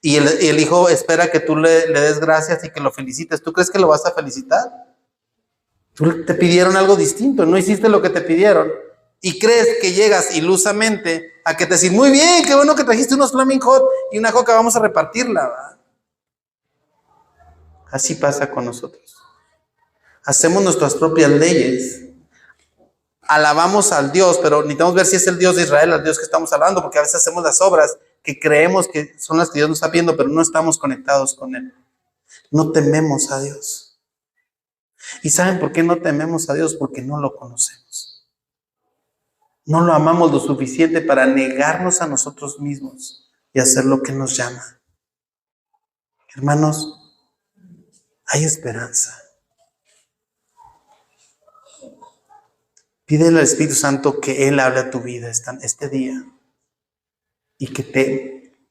y el hijo espera que tú le des gracias y que lo felicites. ¿Tú crees que lo vas a felicitar? Tú te pidieron algo distinto, no hiciste lo que te pidieron. Y crees que llegas ilusamente a que te decís, muy bien, qué bueno que trajiste unos Flaming Hot y una Coca, vamos a repartirla, ¿verdad? Así pasa con nosotros. Hacemos nuestras propias leyes. Alabamos al Dios, pero necesitamos ver si es el Dios de Israel, el Dios que estamos hablando, porque a veces hacemos las obras que creemos que son las que Dios nos está viendo, pero no estamos conectados con Él. No tememos a Dios. ¿Y saben por qué no tememos a Dios? Porque no lo conocemos. No lo amamos lo suficiente para negarnos a nosotros mismos y hacer lo que nos llama. Hermanos, hay esperanza. Pídele al Espíritu Santo que Él hable a tu vida este día y que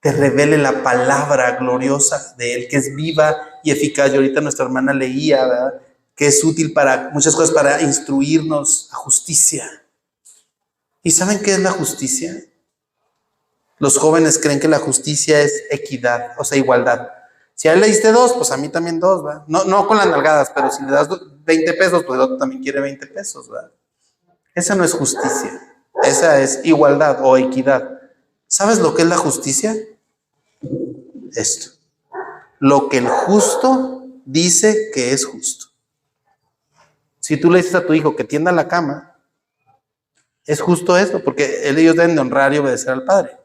te revele la palabra gloriosa de Él, que es viva y eficaz. Y ahorita nuestra hermana leía, ¿verdad?, que es útil para muchas cosas, para instruirnos a justicia. ¿Y saben qué es la justicia? Los jóvenes creen que la justicia es equidad, o sea, igualdad. Si a él le diste 2, pues a mí también 2, ¿verdad? No con las nalgadas, pero si le das 20 pesos, pues el otro también quiere 20 pesos, ¿verdad? Esa no es justicia, esa es igualdad o equidad. ¿Sabes lo que es la justicia? Esto. Lo que el justo dice que es justo. Si tú le dices a tu hijo que tienda la cama, es justo eso, porque ellos deben de honrar y obedecer al padre.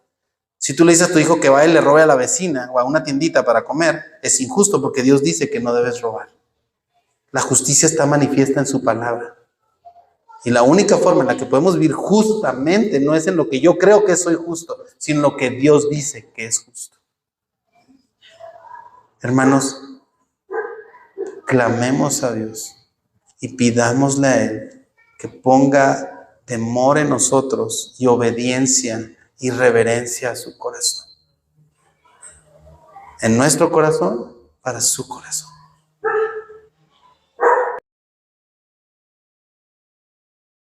Si tú le dices a tu hijo que vaya y le robe a la vecina o a una tiendita para comer, es injusto porque Dios dice que no debes robar. La justicia está manifiesta en su palabra. Y la única forma en la que podemos vivir justamente no es en lo que yo creo que soy justo, sino en lo que Dios dice que es justo. Hermanos, clamemos a Dios y pidámosle a Él que ponga temor en nosotros y obediencia y reverencia a su corazón. En nuestro corazón, para su corazón.